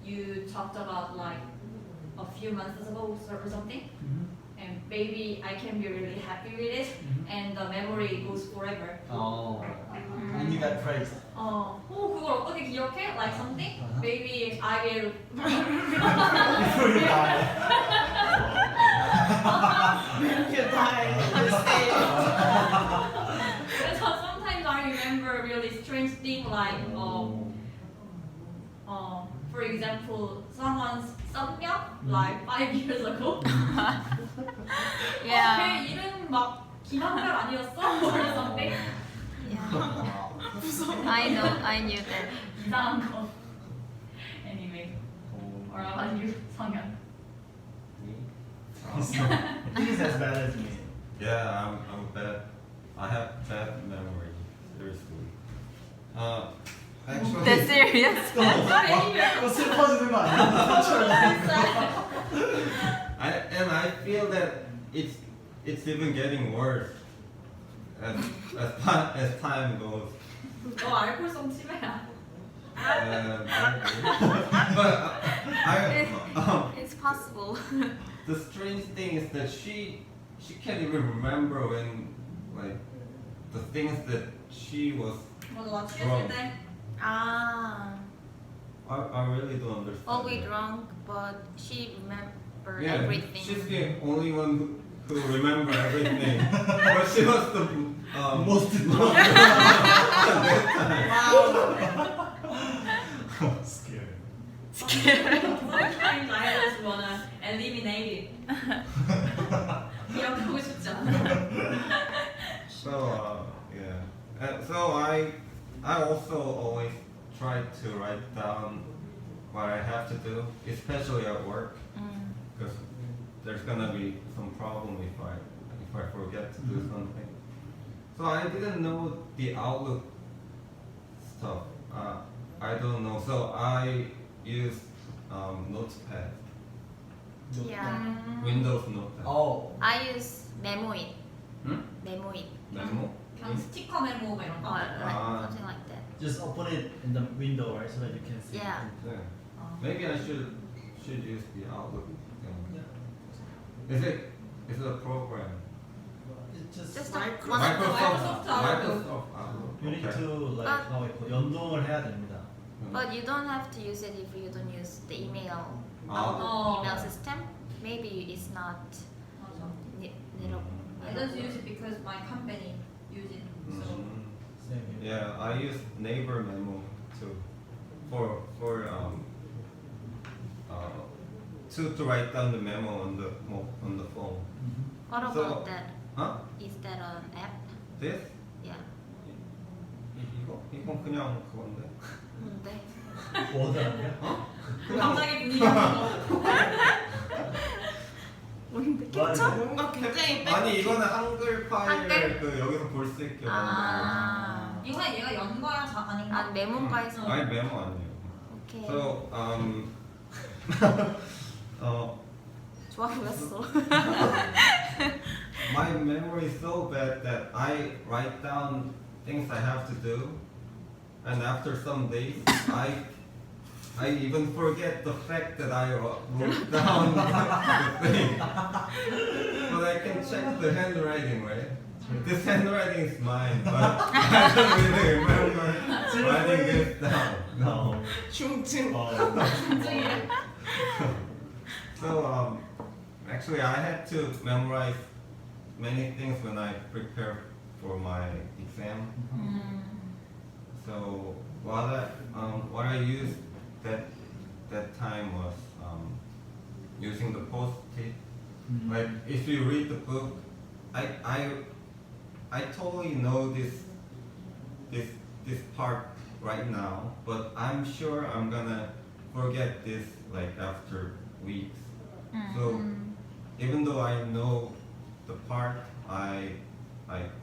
you talked about like a few months ago or something, and maybe I can be really happy with it, and the memory memory goes forever. Oh. And you got praised. 그걸 어떻게 기억해? Like something? Maybe I will. Before you die. You die. You stay. So sometimes I remember really strange thing like for example someone's 썸녀 like 5 years ago. Yeah. 걔 이름 막 김한별 아니었어? or something. Yeah. I knew that. 이상한 거. Anyway, or about you, 성현. He's as bad as me. Yeah, I'm bad. I have bad memory. Seriously. Actually. That's serious. 또 슬퍼지는 거 아니야? I feel that it's even getting worse as time goes. 너 알코올성 치매야. But It's possible. the strange thing is that she can't even remember when like the things that she was. 맞아, 나 취했을 때. Ah. I really don't understand. Well, we that. drunk, but she remember Yeah, everything. she's the only one who remember everything. But she was the Most scared. Sometimes I just wanna eliminate it. 기억하고 싶지 않아. So yeah, and so I also always try to write down what I have to do, especially at work, because there's gonna be some problem if I forget to do something. So I didn't know the Outlook stuff. I don't know. So I use Notepad, Yeah. Windows Notepad. Oh. I use Memoit. Hmm? Memoit. Memo. 그냥 스티커 메모 막 이런 거. Or like Ah. something like that. Just open it in the window, right, so that you can see. Yeah. Yeah. Maybe I should use the Outlook thing. Yeah. Is it a program? It's just Just Microsoft. one of the Microsoft Outlook. Outlook. you need Okay. to like 연동을 해야 됩니다. But you don't have to use it if you don't use the email Oh. email system. Maybe it's not 맞아. little. I just use it because my company use it. So Same here. Yeah, I use Neighbor Memo too, for to write down the memo on the phone. What about So- that? Huh? Is that an app? This? Yeah. 이건 그냥 그건데. 뭔데? 뭐더라고요? 갑자기 분위기가 뭔데? 맞아. 뭔가 굉장히 아니 이거는 한글 파일을 한글? 그 여기서 볼 수 있게 아. 이번에 얘가 연 거야, 아닌가? 아 메모가에서. 아니 메모 아니에요. 오케이. So 좋아 보였어. my memory is so bad that I write down things I have to do, and after some days, I even forget the fact that I wrote down the thing. But I can check the handwriting, right? This handwriting is mine, but I don't really remember writing this down. No. 중증. So actually, I had to memorize many things when I prepare for my exam. So what I used that time was using the post-it. Like if you read the book, I totally know this part right now, but I'm sure I'm gonna forget this like after weeks. So even though I know the part, I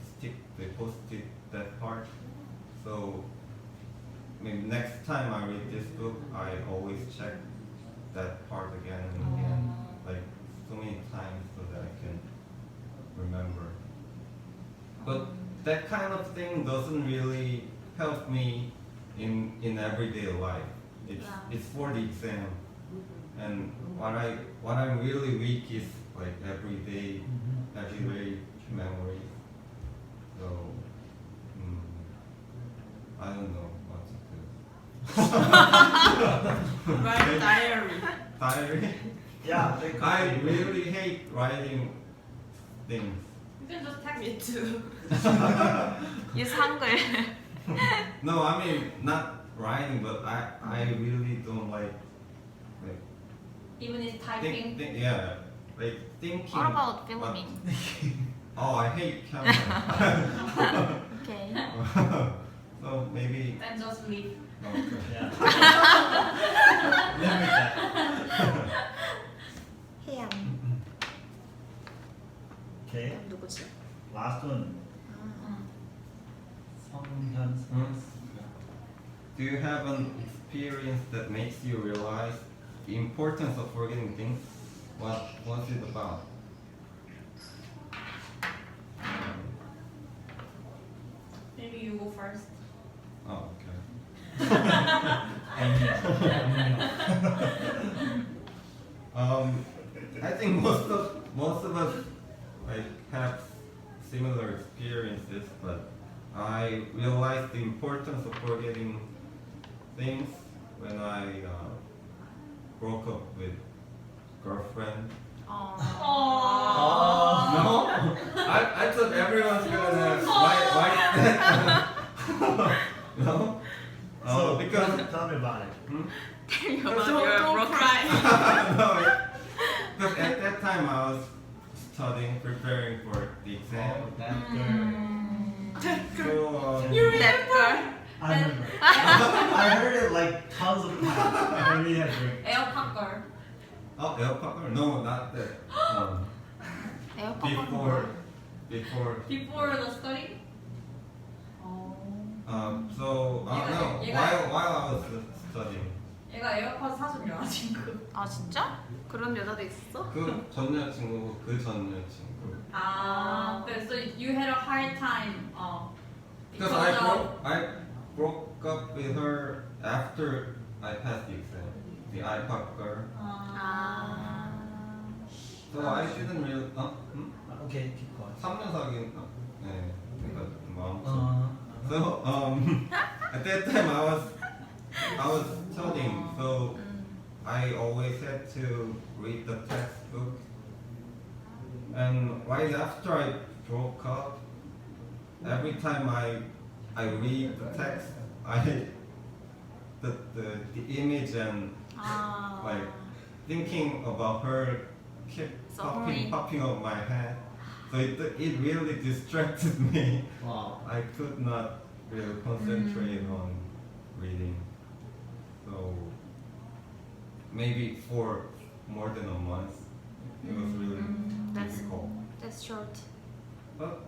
stick the post-it that part. So maybe next time I read this book, I always check that part again and again, like so many times, so that I can remember. But that kind of thing doesn't really help me in everyday life. It's for the exam, and what I'm really weak is like everyday memory. So Write diary. Diary. Yeah, they could I be. really hate writing things. You can just text Me too. Use Hangul. No, I mean not writing, but I really don't like even if typing. yeah, like thinking. What about filming? Oh, I hate camera. Okay. So maybe. Then just leave. Okay. Yeah. Limit that. 해양. Okay. 누구지? Last one. 성현. Do you have an experience that makes you realize the importance of forgetting things? What's it about? Maybe you go first. Oh, okay. I think most of us like have similar experiences, but I realized the importance of forgetting things when I broke up with girlfriend. 어. No, I thought everyone's gonna write that. No, So because. tell me about it. Hmm? Don't cry. No, because at that time I was studying, preparing for the exam. Oh, that girl. So, That girl. I remember. I heard it like tons of times when we had drink. 에어팟 걸. oh, alpaca? No, not that. 에어팟 Before. Before the study. So, no, 얘가- while I was studying. 얘가 에어팟 사준 여자친구. 아 진짜? 그런 여자도 있었어? 그 전 여자친구, 그 아, so you had a hard time. Because I broke up with her after I passed the exam, the iPod girl. 아. So I didn't really. Okay, keep going. 3년 사귄. 네, 그러니까 마음. So at that time I was studying, so I always had to read the textbook. And right after I broke up, every time I read the text, the image and 아. like thinking about her kept Suffering. popping up my head. So it really distracted me. Wow. I could not really concentrate on reading. So maybe for more than a month, it was really difficult. That's short. But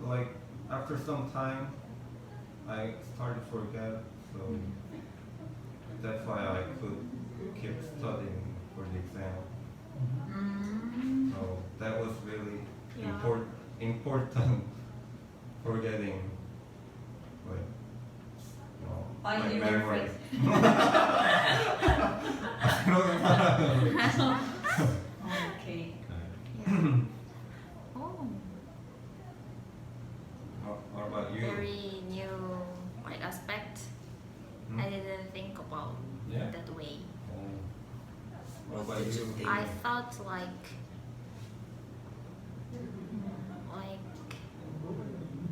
like after some time, I started to forget. So that's why I could keep studying for the exam. So that was really Yeah. important forgetting like Finding like your memories. Okay. Yeah. Oh, What about you? very new like aspect. Hmm? I didn't think about Yeah. that way. What about you? I thought like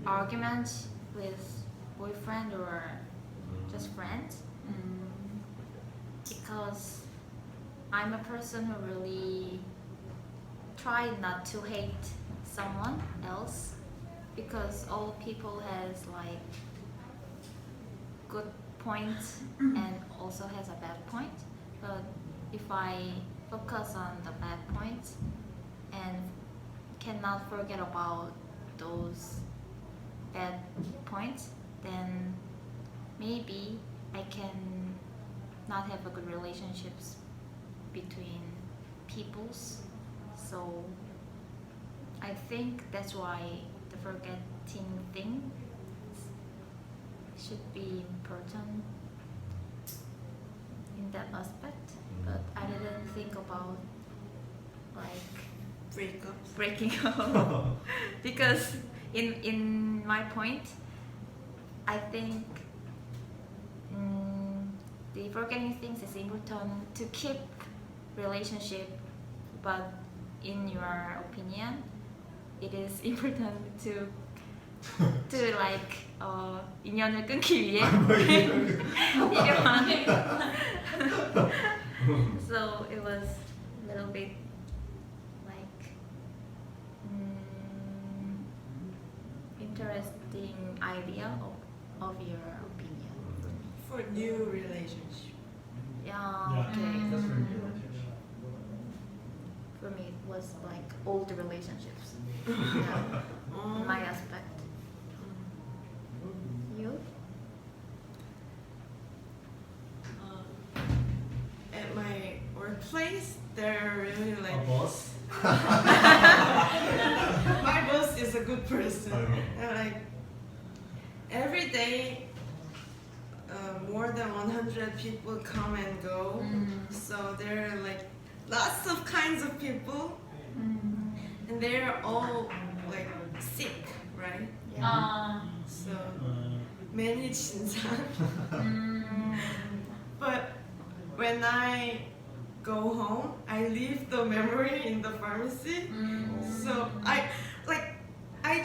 arguments with boyfriend or just friends, because I'm a person who really try not to hate someone else, because all people has like good points and also has a bad point. But if I focus on the bad points and cannot forget about those bad points, then maybe I can not have a good relationships between peoples. So I think that's why the forgetting thing should be important in that aspect. But I didn't think about like breaking up because in my point, I think the forgetting things is important to keep relationship, but in your opinion, it is important to like 인연을 끊기 위해 필요한. So it was a little bit like interesting idea of your opinion. For new relationship. Yeah. Okay. That's for relationship. For me, it was like old relationships. Yeah. In my aspect. You? At my workplace, they're really like. A boss? My boss is a good person. Okay. And like every day, more than 100 people come and go. So there are like lots of kinds of people, and they're all like sick, right? So many 진상. But when I go home, I leave the memory in the pharmacy. So I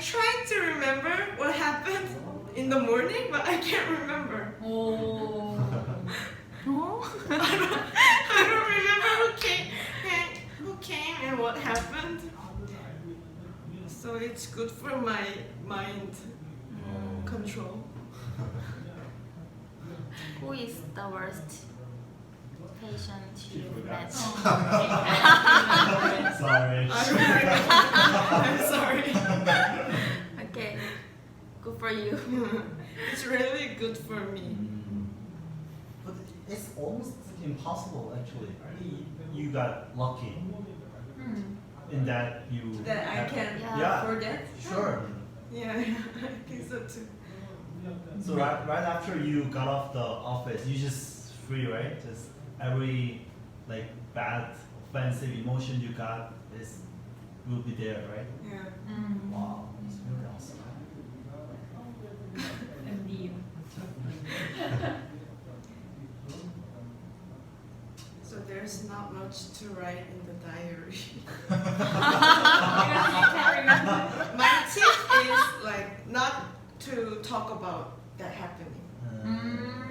try to remember what happened in the morning, but I can't remember. Oh. I don't remember who came and what happened. So it's good for my mind control. Who is the worst patient you've met? Sorry. I'm sorry. Okay, good for you. It's really good for me. But it's almost impossible actually. You got lucky in that you That I have- can Yeah. forget. Sure. Yeah, I think so too. So right after you got off the office, you just free, right? Just every like bad, offensive emotion you got will be there, right? Yeah. Wow, that's really awesome. MD. So there's not much to write in the diary. My tip is like not to talk about that happening.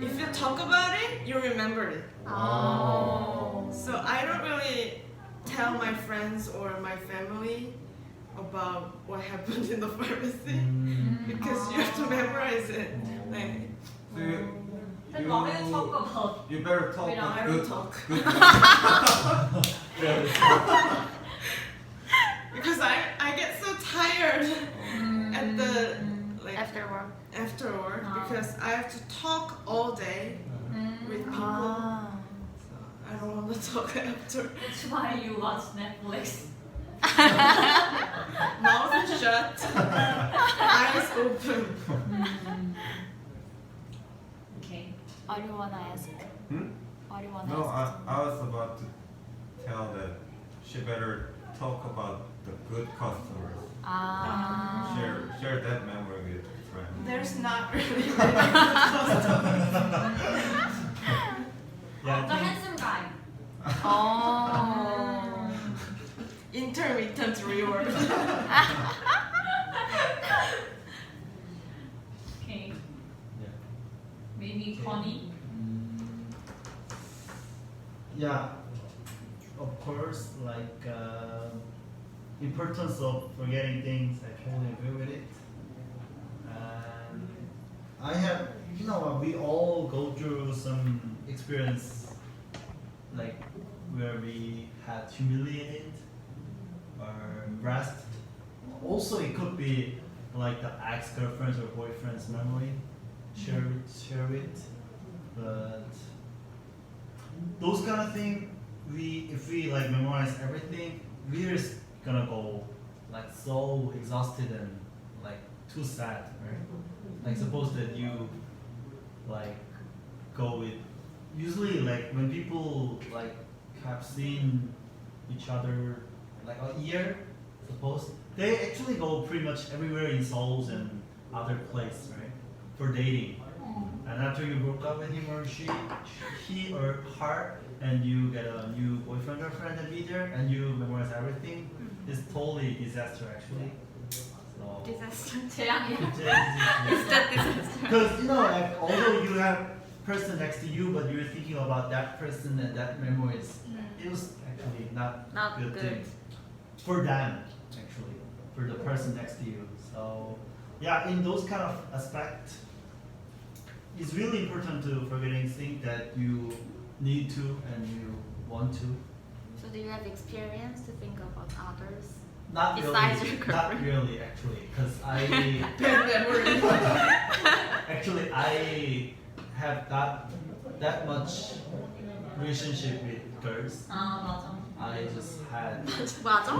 If you talk about it, you remember it. Oh. So I don't really tell my friends or my family about what happened in the pharmacy because you have to memorize it. Like, So Then why don't you talk about you better talk We don't about I don't talk good. because I get so tired at the like After work. after work Ah. because I have to talk all day with people. Ah. So I don't want to talk after. That's why you watch Netflix. Mouth shut, eyes open. Okay. What do you wanna ask? Hmm? What do you wanna No, ask? I was about to tell that she better talk about the good customers. Ah. Share that memory with friends. There's not really many customers. Yeah, The handsome guy. Oh. Intermittent reward. Okay. Yeah. Maybe Okay. Connie. Yeah, of course, like importance of forgetting things, I totally agree with it. And I have, you know, we all go through some experience like where we had humiliated or embarrassed. Also, it could be like the ex-girlfriend's or boyfriend's memory, share it, but those kind of thing, if we like memorize everything, we're just gonna go like so exhausted and like too sad, right? Like suppose that you like go with, usually like when people like have seen each other like a year, suppose they actually go pretty much everywhere in Seoul and other places, right? For dating. and after you broke up with him or he or her, and you get a new boyfriend or friend and be there, and you memorize everything, it's totally disaster actually. So, Disaster. 재앙이야. It's that disaster. because like although you have person next to you, but you're thinking about that person and that memories, it was actually not Not thing good. for them actually, for the person next to you. So yeah, in those kind of aspects, it's really important to forgetting things that you need to and you want to. So do you have experience to think about others? Not Besides really, your not girlfriend. really actually, because I actually I have not that much relationship with girls. 아 맞아. I just had. 맞아?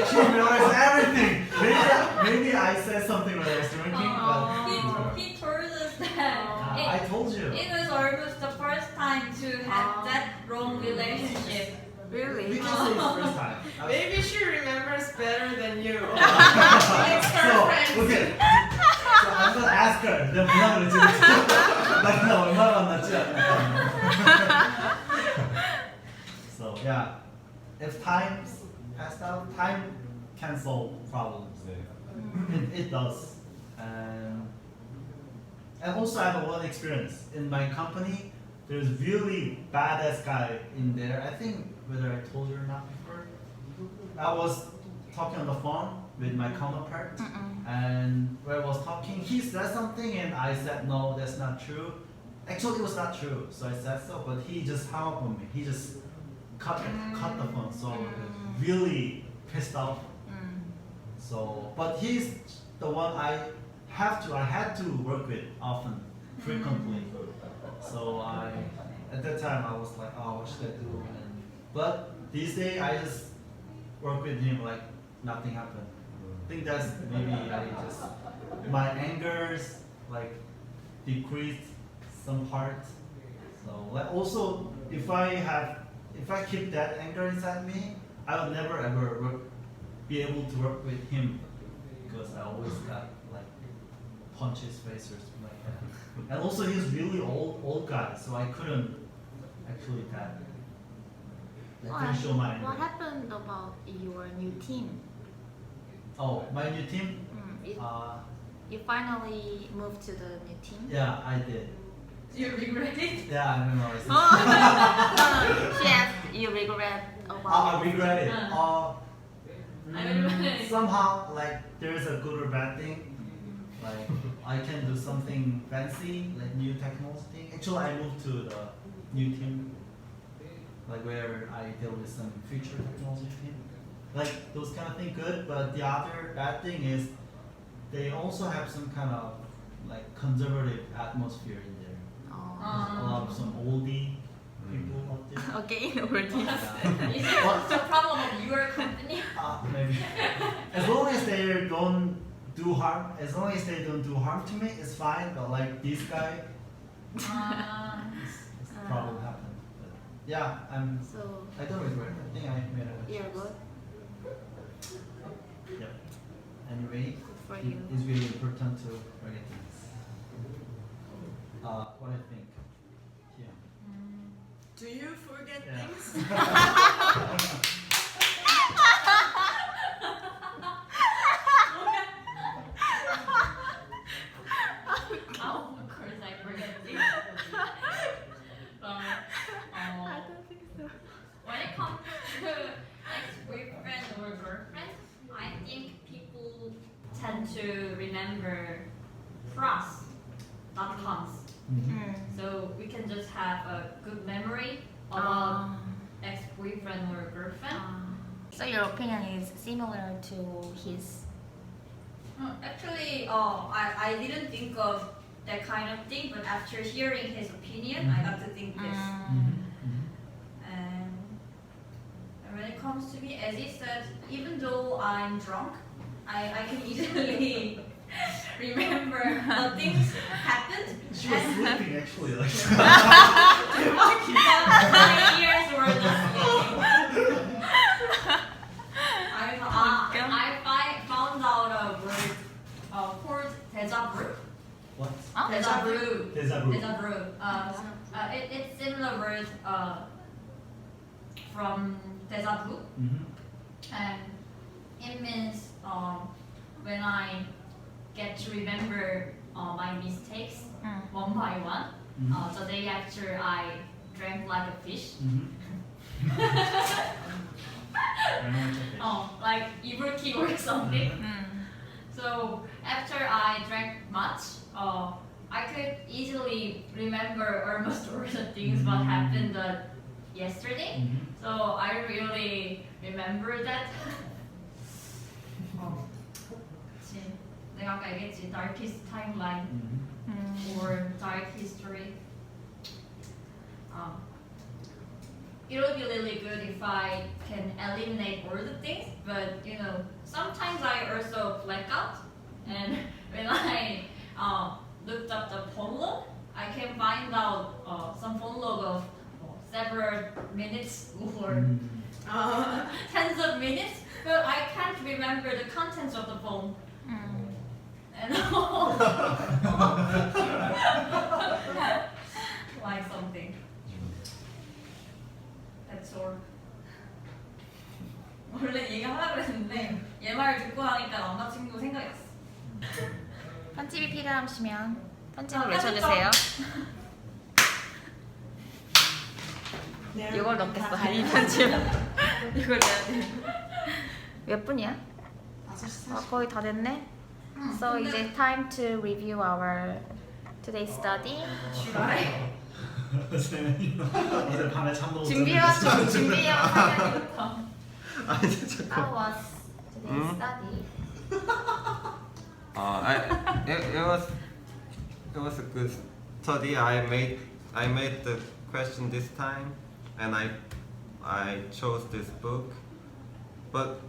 She remembers everything. Maybe I said something when I was drinking, but He told us that I told you. it was almost the first time to have that wrong relationship. We Really? can say it's first time. Maybe she remembers better than you. So okay. So I'm gonna ask her. 내가 뭐라 그랬지? 나 얼마나 만났지? So yeah, if time passed out, time can solve problems. It does. And also I have one experience in my company. There's really badass guy in there. I think whether I told you or not before. I was talking on the phone with my counterpart, and when I was talking, he said something, and I said no, that's not true. Actually, it was not true, so I said so, but he just hung up on me. He just cut the phone, so I was really pissed off. So, but he's the one I had to work with often, frequently. So at that time I was like, oh, what should I do? But these days I just work with him like nothing happened. I think that's maybe my angers like decreased some parts. So like also if I keep that anger inside me, I will never ever be able to work with him because I always got like punch his face or something like that. And also he's really old guy, so I couldn't actually that. I couldn't show my anger. What happened about your new team? Oh, my new team? You finally moved to the new team? Yeah, I did. Do you regret it? Yeah, I remember. No, she asked you regret about I regret it. I regret it. Somehow, like, there's a good or bad thing. Like, I can do something fancy, like new technology thing. Actually, I moved to the new team, like where I deal with some future technology thing. Like, those kind of thing good, but the other bad thing is they also have some kind of like conservative atmosphere in there. There's a lot of some oldie people up there. Okay, in words. Yeah. Is it the problem of your company? Maybe. As long as they don't do harm, to me, it's fine. But like this guy, this problem happened. But yeah, So I don't regret. I think I made a you're good Yep. Anyway, for you. it's really important to forget things. What I think. Yeah. Do you forget Yeah. things? Oh, of course I forget it. I don't think so. When it comes to ex-boyfriend or girlfriend, I think people tend to remember pros, not cons. So we can just have a good memory about ex-boyfriend or girlfriend. So your opinion is similar to his. Actually, I didn't think of that kind of thing, but after hearing his opinion, I got to think this. And when it comes to me, as he said, even though I'm drunk, I can easily remember how things happened. She was sleeping actually. Like. My ears were just sleeping. I found out a word Deja vu. Deja vu. Deja vu. It's similar word from deja vu, and it means when I get to remember my mistakes one by one. The day after I drank like a fish. Like Ibuki or something. So after I drank much, I could easily remember almost all the things what happened yesterday. So I really remember that. 그치. 내가 아까 얘기했지, darkest timeline or dark history. It would be really good if I can eliminate all the things, but you know, sometimes I also black out, and when I looked up the phone log, I can find out some phone log of several minutes or tens of minutes, but I can't remember the contents of the phone. And like something. That's all. 원래 얘기하려고 했는데 얘 말 듣고 하니까 남자친구 생각이 났어. 편집이 필요하시면 편집을 외쳐주세요. 이걸 넣겠어. 이 편집. 이걸 내야 돼. 몇 분이야? 거의 다 됐네. So 이제 time to review our today's study. 어제 밤에 잠도 못 준비해왔죠. 준비해왔죠. 아니 잠깐. How was today's study? It was a good study. I made the question this time, and I chose this book. But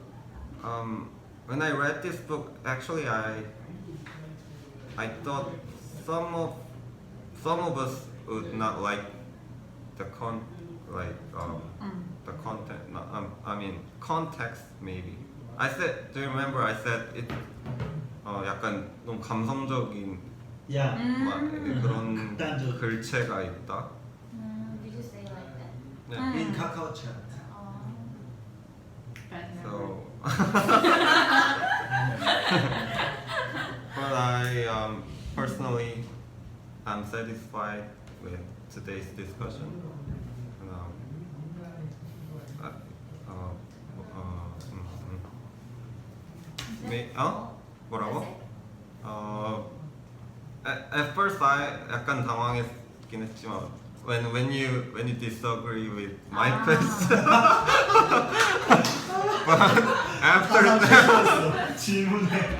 when I read this book, actually I thought some of us would not like the the content. I mean context maybe. Do you remember I said it? 약간 너무 감성적인 야. 그런 극단적. 글체가 있다. Did you say like that? Yeah. In Kakao chat. So, but I personally am satisfied with today's discussion. 뭐라고? At first I 약간 당황했긴 했지만 when you disagree with my best. But after that, 질문에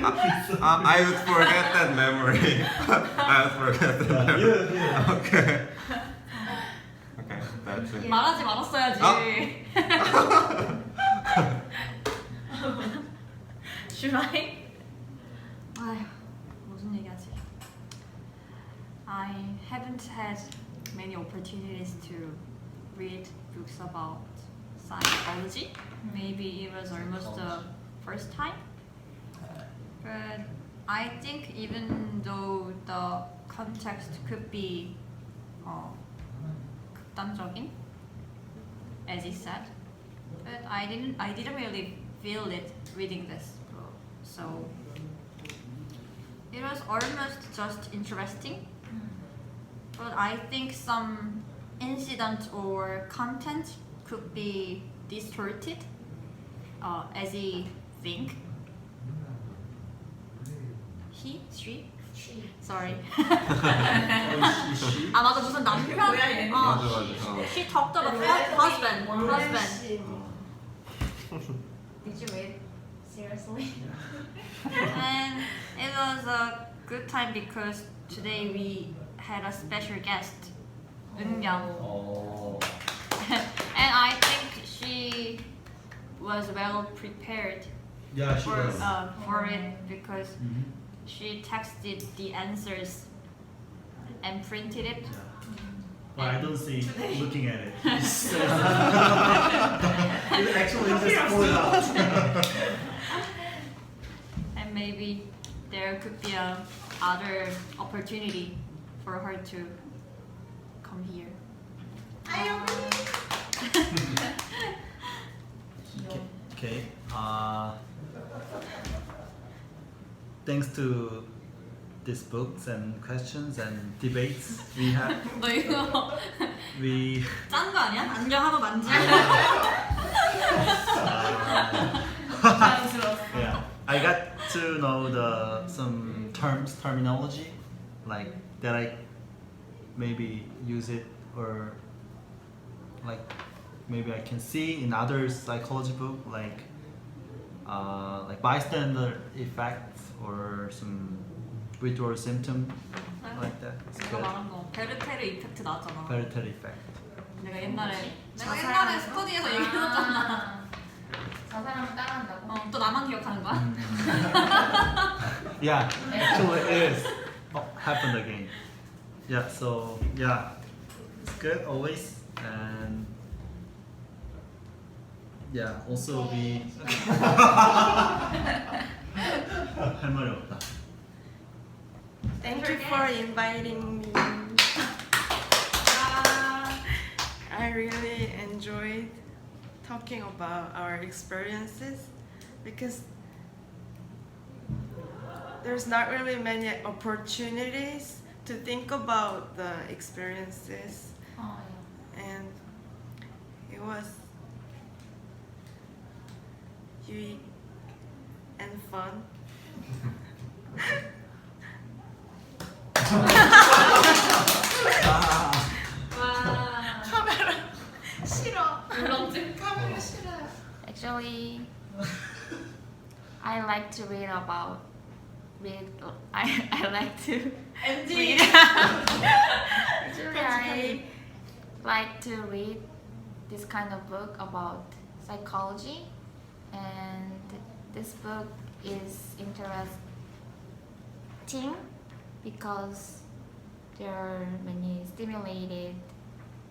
I would forget that memory. I would forget that memory. Yeah. Okay. Okay, that's it. 말하지 말았어야지. Should I? 아휴, 무슨 얘기하지? I haven't had many opportunities to read books about psychology. Maybe it was almost the first time. But I think even though the context could be 극단적인, as he said, but I didn't really feel it reading this book. So it was almost just interesting. But I think some incident or content could be distorted as he think. He? She? Sorry. 아 맞아 무슨 남편? 맞아. She talked about husband. Did you read seriously? And it was a good time because today we had a special guest, 은경. And I think she was well prepared Yeah, she was. for it because she texted the answers and printed it. Well, I don't see looking at it. It actually just pulled out. And maybe there could be a other opportunity for her to come here. Okay. Thanks to these books and questions and debates we had, 너 이거 we 짠 거 아니야? 안경 한번 만지. yeah, I got to know some terminology, like that I maybe use it, or like maybe I can see in other psychology book, like bystander effects or some withdrawal symptom, like that. It's 내가 good. 말한 거 베르테르 이펙트 나왔잖아. Hereditary effect. 내가 옛날에 자살. 스터디에서 얘기해줬잖아. 저 사람을 따라한다고? 또 나만 기억하는 거야? Yeah, actually it is. Oh, happened again. Yeah, so yeah, it's good always, and yeah, also we. 할 말이 없다. Thank you for inviting me. I really enjoyed talking about our experiences because there's not really many opportunities to think about the experiences, and it was unique and fun. 카메라 싫어. 울렁증. 카메라 싫어요. Actually, I like to read. I like to read. Actually, I like to read this kind of book about psychology, and this book is interesting because there are many stimulated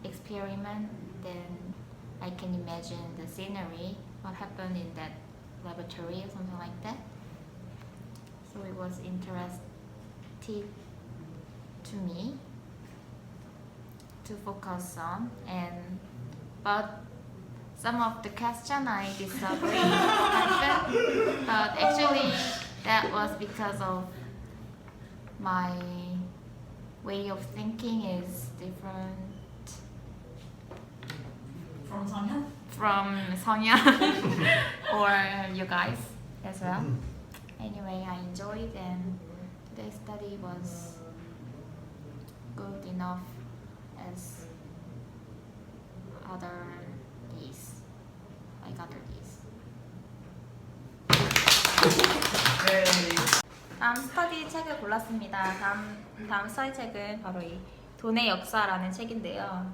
experiments. Then I can imagine the scenery, what happened in that laboratory or something like that. So it was interesting to me to focus on, but some of the question I disagree happened, but actually that was because of my way of thinking is different From 성현? from Sonia or you guys as well. Anyway, I enjoyed, and today's study was good enough as other days, like other days. 다음 스터디 책을 골랐습니다. 다음 스터디 책은 바로 이 돈의 역사라는 책인데요.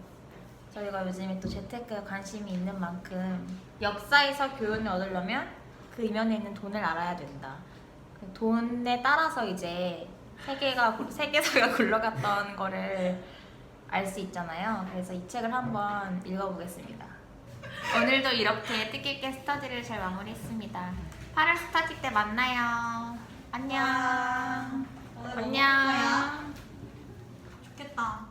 저희가 요즘에 또 재테크에 관심이 있는 만큼 역사에서 교훈을 얻으려면 그 이면에 있는 돈을 알아야 된다. 그 돈에 따라서 이제 세계사가 굴러갔던 거를 알 수 있잖아요. 그래서 이 책을 한번 읽어보겠습니다. 오늘도 이렇게 뜻깊게 스터디를 잘 마무리했습니다. 8월 스터디 때 만나요. 안녕. 안녕. 좋겠다.